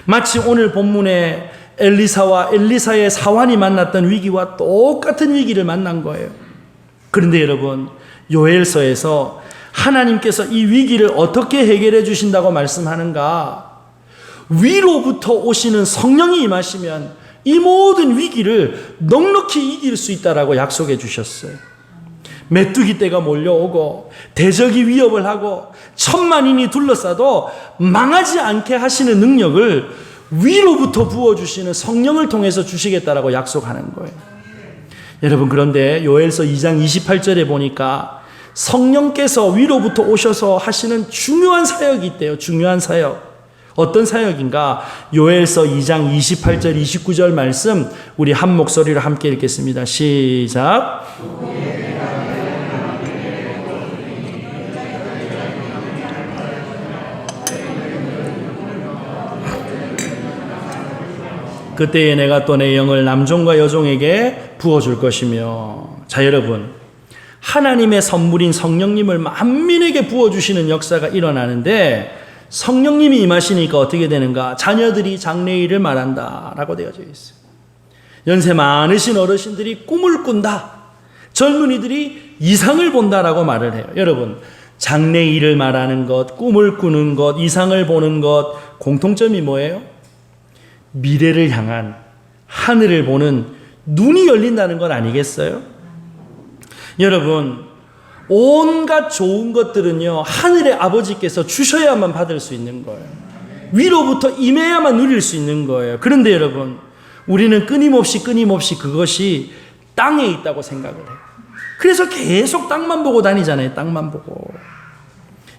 S2: 마치 오늘 본문에 엘리사와 엘리사의 사환이 만났던 위기와 똑같은 위기를 만난 거예요. 그런데 여러분, 요엘서에서 하나님께서 이 위기를 어떻게 해결해 주신다고 말씀하는가? 위로부터 오시는 성령이 임하시면 이 모든 위기를 넉넉히 이길 수 있다라고 약속해 주셨어요. 메뚜기 떼가 몰려오고 대적이 위협을 하고 천만인이 둘러싸도 망하지 않게 하시는 능력을 위로부터 부어주시는 성령을 통해서 주시겠다라고 약속하는 거예요. 여러분, 그런데 요엘서 2장 28절에 보니까 성령께서 위로부터 오셔서 하시는 중요한 사역이 있대요. 중요한 사역. 어떤 사역인가? 요엘서 2장 28절 29절 말씀 우리 한 목소리로 함께 읽겠습니다. 시작. 그때에 내가 또 내 영을 남종과 여종에게 부어줄 것이며. 자, 여러분, 하나님의 선물인 성령님을 만민에게 부어주시는 역사가 일어나는데 성령님이 임하시니까 어떻게 되는가? 자녀들이 장래일을 말한다 라고 되어져 있어요. 연세 많으신 어르신들이 꿈을 꾼다, 젊은이들이 이상을 본다라고 말을 해요. 여러분, 장래일을 말하는 것, 꿈을 꾸는 것, 이상을 보는 것, 공통점이 뭐예요? 미래를 향한 하늘을 보는 눈이 열린다는 건 아니겠어요? 여러분, 온갖 좋은 것들은요, 하늘의 아버지께서 주셔야만 받을 수 있는 거예요. 위로부터 임해야만 누릴 수 있는 거예요. 그런데 여러분, 우리는 끊임없이 그것이 땅에 있다고 생각을 해요. 그래서 계속 땅만 보고 다니잖아요. 땅만 보고.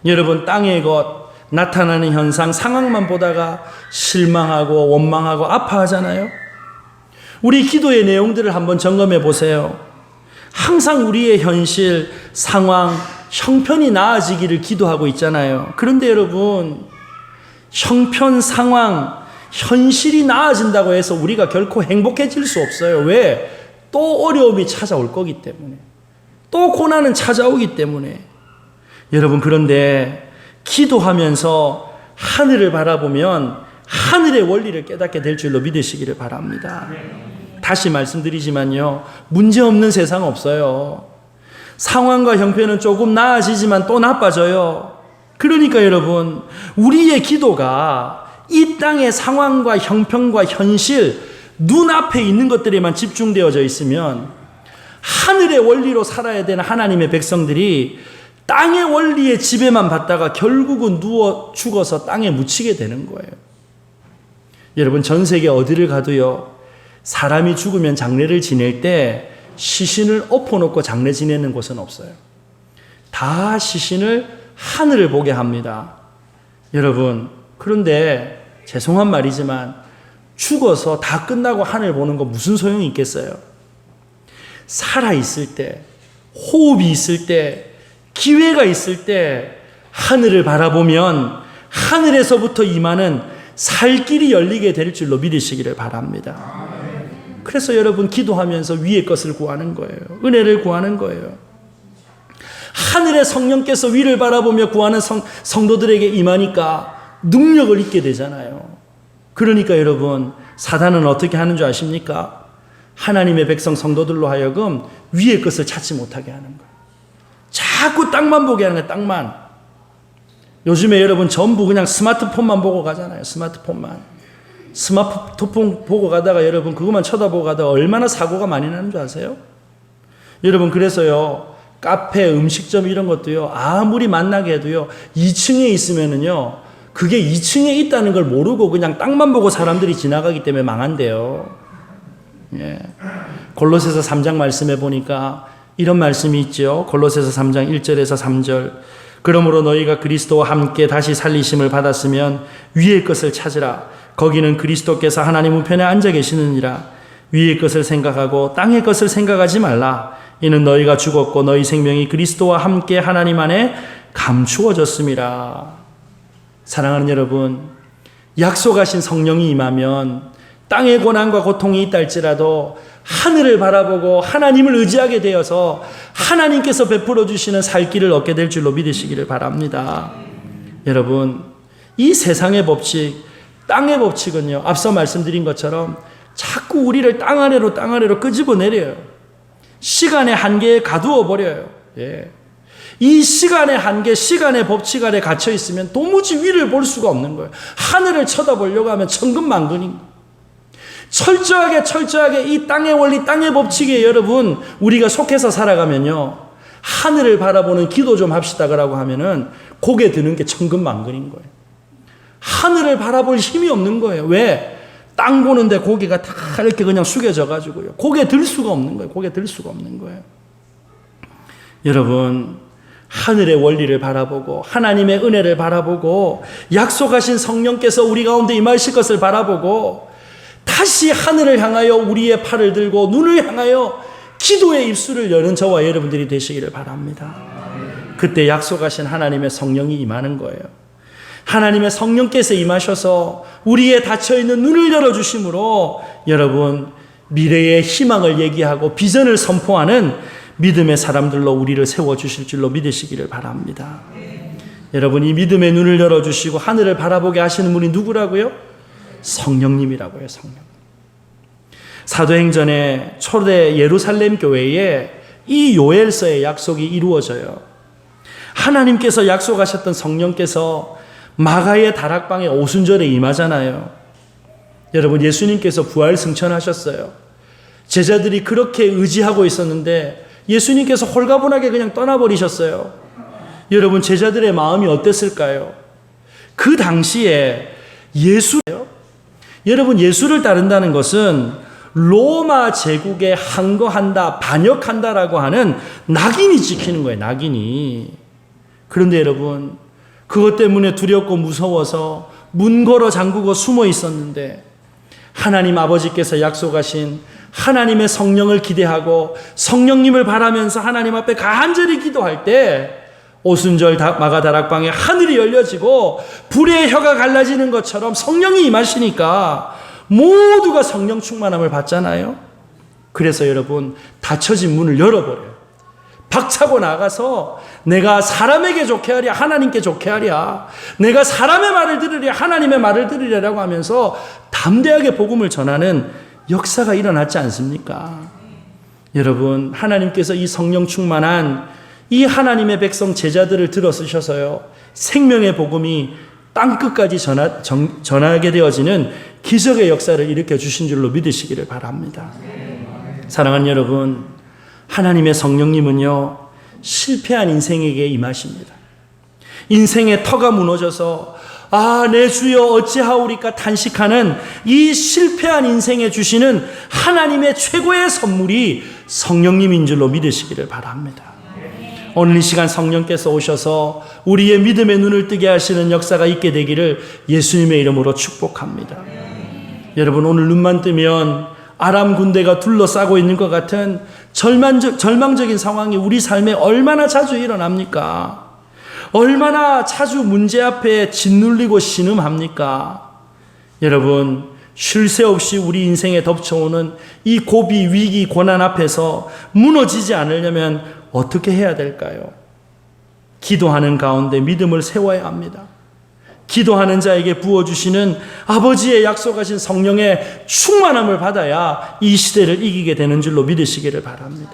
S2: 여러분, 땅의 것, 나타나는 현상, 상황만 보다가 실망하고 원망하고 아파하잖아요. 우리 기도의 내용들을 한번 점검해 보세요. 항상 우리의 현실, 상황, 형편이 나아지기를 기도하고 있잖아요. 그런데 여러분, 형편, 상황, 현실이 나아진다고 해서 우리가 결코 행복해질 수 없어요. 왜? 또 어려움이 찾아올 거기 때문에. 또 고난은 찾아오기 때문에. 여러분, 그런데 기도하면서 하늘을 바라보면 하늘의 원리를 깨닫게 될 줄로 믿으시기를 바랍니다. 다시 말씀드리지만요, 문제없는 세상 없어요. 상황과 형편은 조금 나아지지만 또 나빠져요. 그러니까 여러분, 우리의 기도가 이 땅의 상황과 형편과 현실, 눈앞에 있는 것들에만 집중되어져 있으면 하늘의 원리로 살아야 되는 하나님의 백성들이 땅의 원리의 지배만 받다가 결국은 누워 죽어서 땅에 묻히게 되는 거예요. 여러분, 전 세계 어디를 가도요, 사람이 죽으면 장례를 지낼 때 시신을 엎어놓고 장례 지내는 곳은 없어요. 다 시신을 하늘을 보게 합니다. 여러분, 그런데 죄송한 말이지만 죽어서 다 끝나고 하늘 보는 거 무슨 소용이 있겠어요? 살아있을 때, 호흡이 있을 때, 기회가 있을 때 하늘을 바라보면 하늘에서부터 임하는 살 길이 열리게 될 줄로 믿으시기를 바랍니다. 그래서 여러분, 기도하면서 위의 것을 구하는 거예요. 은혜를 구하는 거예요. 하늘의 성령께서 위를 바라보며 구하는 성도들에게 임하니까 능력을 잊게 되잖아요. 그러니까 여러분, 사단은 어떻게 하는 줄 아십니까? 하나님의 백성 성도들로 하여금 위의 것을 찾지 못하게 하는 거예요. 자꾸 땅만 보게 하는 거예요. 땅만. 요즘에 여러분 전부 그냥 스마트폰만 보고 가잖아요. 스마트폰 보고 가다가 여러분 그것만 쳐다보고 가다가 얼마나 사고가 많이 나는 줄 아세요? 여러분, 그래서요, 카페, 음식점 이런 것도요, 아무리 만나게 해도요, 2층에 있으면은요, 그게 2층에 있다는 걸 모르고 그냥 땅만 보고 사람들이 지나가기 때문에 망한대요. 예. 골로새서 3장 말씀해 보니까 이런 말씀이 있죠. 골로새서 3장 1절에서 3절. 그러므로 너희가 그리스도와 함께 다시 살리심을 받았으면 위의 것을 찾으라. 거기는 그리스도께서 하나님 우편에 앉아 계시느니라. 위의 것을 생각하고 땅의 것을 생각하지 말라. 이는 너희가 죽었고 너희 생명이 그리스도와 함께 하나님 안에 감추어졌음이라. 사랑하는 여러분, 약속하신 성령이 임하면 땅의 고난과 고통이 있다 할지라도 하늘을 바라보고 하나님을 의지하게 되어서 하나님께서 베풀어 주시는 살 길을 얻게 될 줄로 믿으시기를 바랍니다. 여러분, 이 세상의 법칙, 땅의 법칙은요, 앞서 말씀드린 것처럼 자꾸 우리를 땅 아래로 끄집어내려요. 시간의 한계에 가두어 버려요. 예. 이 시간의 한계, 시간의 법칙 아래 갇혀 있으면 도무지 위를 볼 수가 없는 거예요. 하늘을 쳐다보려고 하면 천근만근인 거예요. 철저하게 이 땅의 원리, 땅의 법칙에 여러분, 우리가 속해서 살아가면요, 하늘을 바라보는 기도 좀 합시다라고 하면은 고개 드는 게 천근만근인 거예요. 하늘을 바라볼 힘이 없는 거예요. 왜? 땅 보는데 고개가 다 이렇게 그냥 숙여져 가지고요, 고개 들 수가 없는 거예요. 고개 들 수가 없는 거예요. 여러분, 하늘의 원리를 바라보고 하나님의 은혜를 바라보고 약속하신 성령께서 우리 가운데 임하실 것을 바라보고 다시 하늘을 향하여 우리의 팔을 들고 눈을 향하여 기도의 입술을 여는 저와 여러분들이 되시기를 바랍니다. 그때 약속하신 하나님의 성령이 임하는 거예요. 하나님의 성령께서 임하셔서 우리의 닫혀있는 눈을 열어주심으로 여러분, 미래의 희망을 얘기하고 비전을 선포하는 믿음의 사람들로 우리를 세워주실 줄로 믿으시기를 바랍니다. 여러분, 이 믿음의 눈을 열어주시고 하늘을 바라보게 하시는 분이 누구라고요? 성령님이라고요. 성령. 사도행전의 초대 예루살렘 교회에 이 요엘서의 약속이 이루어져요. 하나님께서 약속하셨던 성령께서 마가의 다락방에 오순절에 임하잖아요. 여러분, 예수님께서 부활 승천하셨어요. 제자들이 그렇게 의지하고 있었는데 예수님께서 홀가분하게 그냥 떠나버리셨어요. 여러분, 제자들의 마음이 어땠을까요? 그 당시에 여러분, 예수를 따른다는 것은 로마 제국에 항거한다, 반역한다라고 하는 낙인이 찍히는 거예요. 낙인이. 그런데 여러분, 그것 때문에 두렵고 무서워서 문 걸어 잠그고 숨어 있었는데 하나님 아버지께서 약속하신 하나님의 성령을 기대하고 성령님을 바라면서 하나님 앞에 간절히 기도할 때 오순절 마가 다락방에 하늘이 열려지고 불의 혀가 갈라지는 것처럼 성령이 임하시니까 모두가 성령 충만함을 받잖아요. 그래서 여러분, 닫혀진 문을 열어버려요. 박차고 나가서 내가 사람에게 좋게 하랴 하나님께 좋게 하랴, 내가 사람의 말을 들으랴 하나님의 말을 들으랴라고 하면서 담대하게 복음을 전하는 역사가 일어났지 않습니까? 여러분, 하나님께서 이 성령 충만한 이 하나님의 백성 제자들을 들어쓰셔서요, 생명의 복음이 땅끝까지 전하게 되어지는 기적의 역사를 일으켜 주신 줄로 믿으시기를 바랍니다. 사랑하는 여러분, 하나님의 성령님은요, 실패한 인생에게 임하십니다. 인생의 터가 무너져서 내 주여 어찌하오리까 탄식하는 이 실패한 인생에 주시는 하나님의 최고의 선물이 성령님인 줄로 믿으시기를 바랍니다. 오늘 이 시간 성령께서 오셔서 우리의 믿음의 눈을 뜨게 하시는 역사가 있게 되기를 예수님의 이름으로 축복합니다. 여러분, 오늘 눈만 뜨면 아람 군대가 둘러싸고 있는 것 같은 절망적인 상황이 우리 삶에 얼마나 자주 일어납니까? 얼마나 자주 문제 앞에 짓눌리고 신음합니까? 여러분, 쉴 새 없이 우리 인생에 덮쳐오는 이 고비, 위기, 고난 앞에서 무너지지 않으려면 어떻게 해야 될까요? 기도하는 가운데 믿음을 세워야 합니다. 기도하는 자에게 부어주시는 아버지의 약속하신 성령의 충만함을 받아야 이 시대를 이기게 되는 줄로 믿으시기를 바랍니다.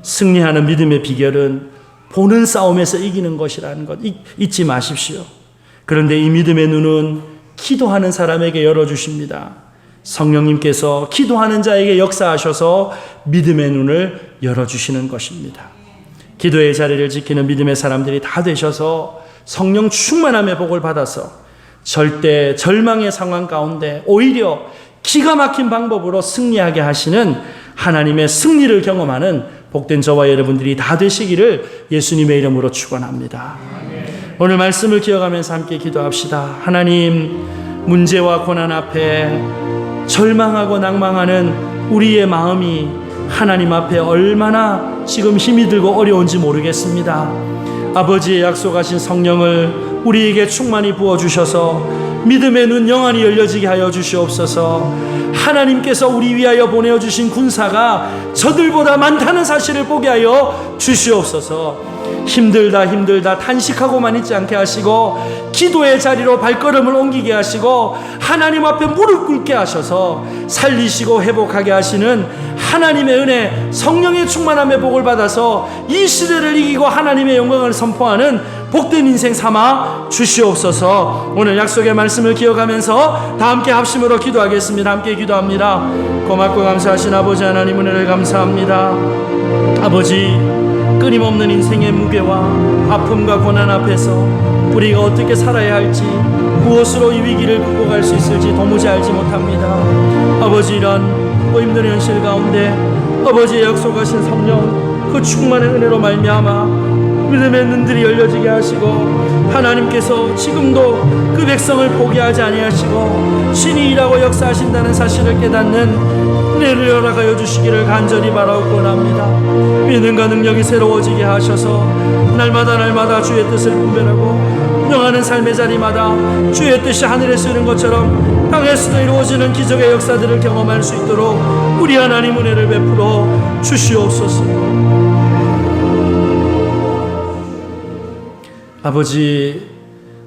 S2: 승리하는 믿음의 비결은 보는 싸움에서 이기는 것이라는 것 잊지 마십시오. 그런데 이 믿음의 눈은 기도하는 사람에게 열어주십니다. 성령님께서 기도하는 자에게 역사하셔서 믿음의 눈을 열어주시는 것입니다. 기도의 자리를 지키는 믿음의 사람들이 다 되셔서 성령 충만함의 복을 받아서 절대 절망의 상황 가운데 오히려 기가 막힌 방법으로 승리하게 하시는 하나님의 승리를 경험하는 복된 저와 여러분들이 다 되시기를 예수님의 이름으로 축원합니다. 오늘 말씀을 기억하면서 함께 기도합시다. 하나님, 문제와 고난 앞에 절망하고 낭망하는 우리의 마음이 하나님 앞에 얼마나 지금 힘이 들고 어려운지 모르겠습니다. 아버지의 약속하신 성령을 우리에게 충만히 부어주셔서 믿음의 눈 영원히 열려지게 하여 주시옵소서. 하나님께서 우리 위하여 보내주신 군사가 저들보다 많다는 사실을 보게 하여 주시옵소서. 힘들다 탄식하고만 있지 않게 하시고 기도의 자리로 발걸음을 옮기게 하시고 하나님 앞에 무릎 꿇게 하셔서 살리시고 회복하게 하시는 하나님의 은혜, 성령의 충만함의 복을 받아서 이 시대를 이기고 하나님의 영광을 선포하는 복된 인생 삼아 주시옵소서. 오늘 약속의 말씀을 기억하면서 다 함께 합심으로 기도하겠습니다. 함께 기도합니다. 고맙고 감사하신 아버지 하나님, 은혜를 감사합니다. 아버지, 끊임없는 인생의 무게와 아픔과 고난 앞에서 우리가 어떻게 살아야 할지, 무엇으로 이 위기를 극복할 수 있을지 도무지 알지 못합니다. 아버지, 이런 힘든 현실 가운데 아버지의 약속하신 성령, 그 충만한 은혜로 말미암아 믿음의 눈들이 열려지게 하시고 하나님께서 지금도 그 백성을 포기하지 아니하시고 신이 일하고 역사하신다는 사실을 깨닫는 은혜를 허락하여 주시기를 간절히 바라옵고합니다. 믿음과 능력이 새로워지게 하셔서 날마다 주의 뜻을 분별하고 운영하는 삶의 자리마다 주의 뜻이 하늘에서 이루는 것처럼 땅에서도 이루어지는 기적의 역사들을 경험할 수 있도록 우리 하나님 은혜를 베풀어 주시옵소서. 아버지,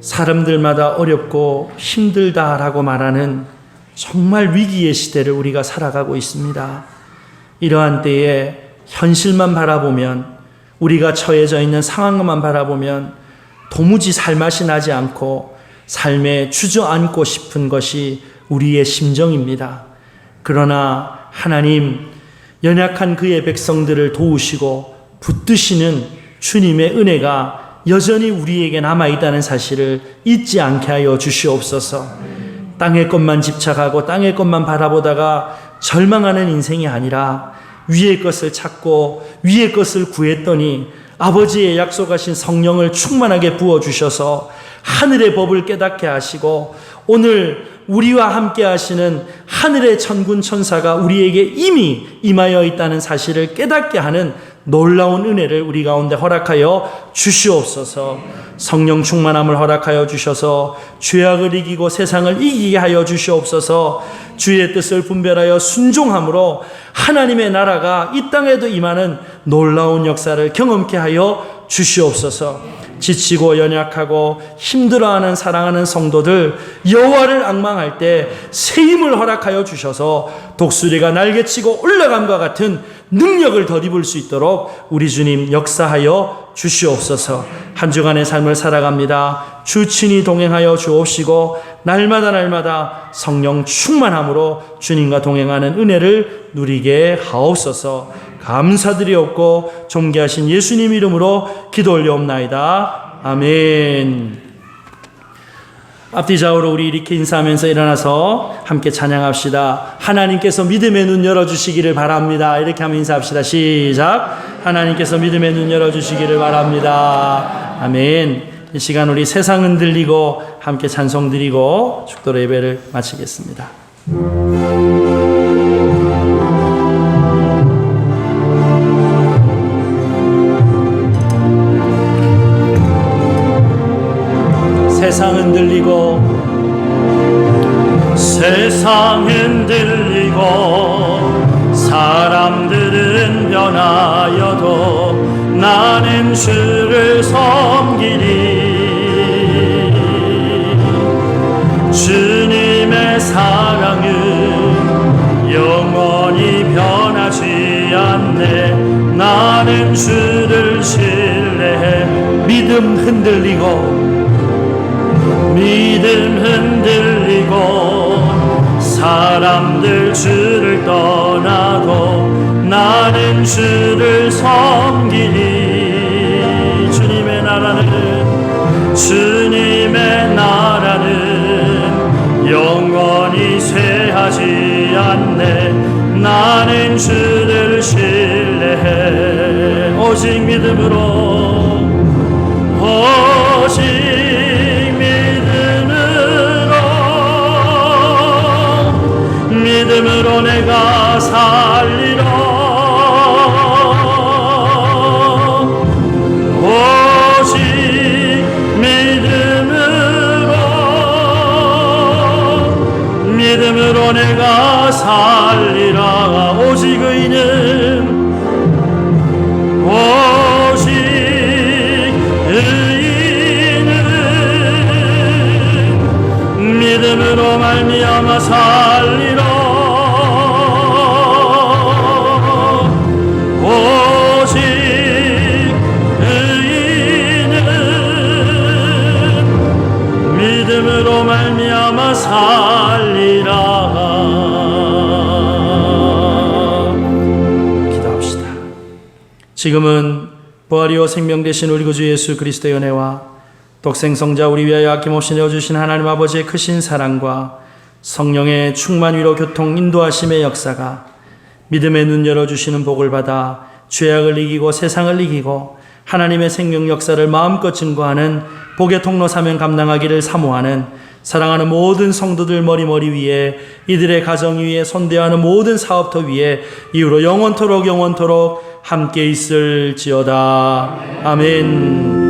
S2: 사람들마다 어렵고 힘들다라고 말하는 정말 위기의 시대를 우리가 살아가고 있습니다. 이러한 때에 현실만 바라보면, 우리가 처해져 있는 상황만 바라보면 도무지 살맛이 나지 않고 삶에 주저앉고 싶은 것이 우리의 심정입니다. 그러나 하나님, 연약한 그의 백성들을 도우시고 붙드시는 주님의 은혜가 여전히 우리에게 남아있다는 사실을 잊지 않게 하여 주시옵소서. 땅의 것만 집착하고 땅의 것만 바라보다가 절망하는 인생이 아니라 위의 것을 찾고 위의 것을 구했더니 아버지의 약속하신 성령을 충만하게 부어주셔서 하늘의 법을 깨닫게 하시고 오늘 우리와 함께 하시는 하늘의 천군 천사가 우리에게 이미 임하여 있다는 사실을 깨닫게 하는 놀라운 은혜를 우리 가운데 허락하여 주시옵소서. 성령 충만함을 허락하여 주셔서 죄악을 이기고 세상을 이기게 하여 주시옵소서. 주의 뜻을 분별하여 순종함으로 하나님의 나라가 이 땅에도 임하는 놀라운 역사를 경험케 하여 주시옵소서. 지치고 연약하고 힘들어하는 사랑하는 성도들, 여호와를 앙망할 때 새 힘을 허락하여 주셔서 독수리가 날개치고 올라감과 같은 능력을 덧입을 수 있도록 우리 주님 역사하여 주시옵소서. 한 주간의 삶을 살아갑니다. 주 친히 동행하여 주옵시고 날마다 성령 충만함으로 주님과 동행하는 은혜를 누리게 하옵소서. 감사드리옵고 존귀하신 예수님 이름으로 기도 올려옵나이다. 아멘. 앞뒤 좌우로 우리 이렇게 인사하면서 일어나서 함께 찬양합시다. 하나님께서 믿음의 눈 열어주시기를 바랍니다. 이렇게 하면 인사합시다. 시작. 하나님께서 믿음의 눈 열어주시기를 바랍니다. 아멘. 이 시간 우리 세상 흔들리고 함께 찬송 드리고 축도로 예배를 마치겠습니다. 세상은 들리고 사람들은 변하여도 나는 주를 섬기리. 주님의 사랑은 영원히 변하지 않네. 나는 주를 신뢰해. 믿음 흔들리고 사람들 주를 떠나도 나는 주를 섬기니. 주님의 나라는 영원히 쇠하지 않네. 나는 주를 신뢰해. 오직 믿음으로 내가 살리라. 오직 믿음으로 내가 살리라. 오직 의인은 믿음으로 말미암아 살리라. 오직 의인은 믿음으로 말미암아 살리라. 기도합시다. 지금은 부활이요 생명 되신 우리 구주 예수 그리스도의 은혜와 독생성자 우리 위하여 아낌없이 내어주신 하나님 아버지의 크신 사랑과 성령의 충만 위로 교통 인도하심의 역사가 믿음의 눈 열어주시는 복을 받아 죄악을 이기고 세상을 이기고 하나님의 생명 역사를 마음껏 증거하는 복의 통로 사명 감당하기를 사모하는 사랑하는 모든 성도들 머리 위에 이들의 가정 위에 손대하는 모든 사업터 위에 이후로 영원토록 함께 있을지어다. 아멘.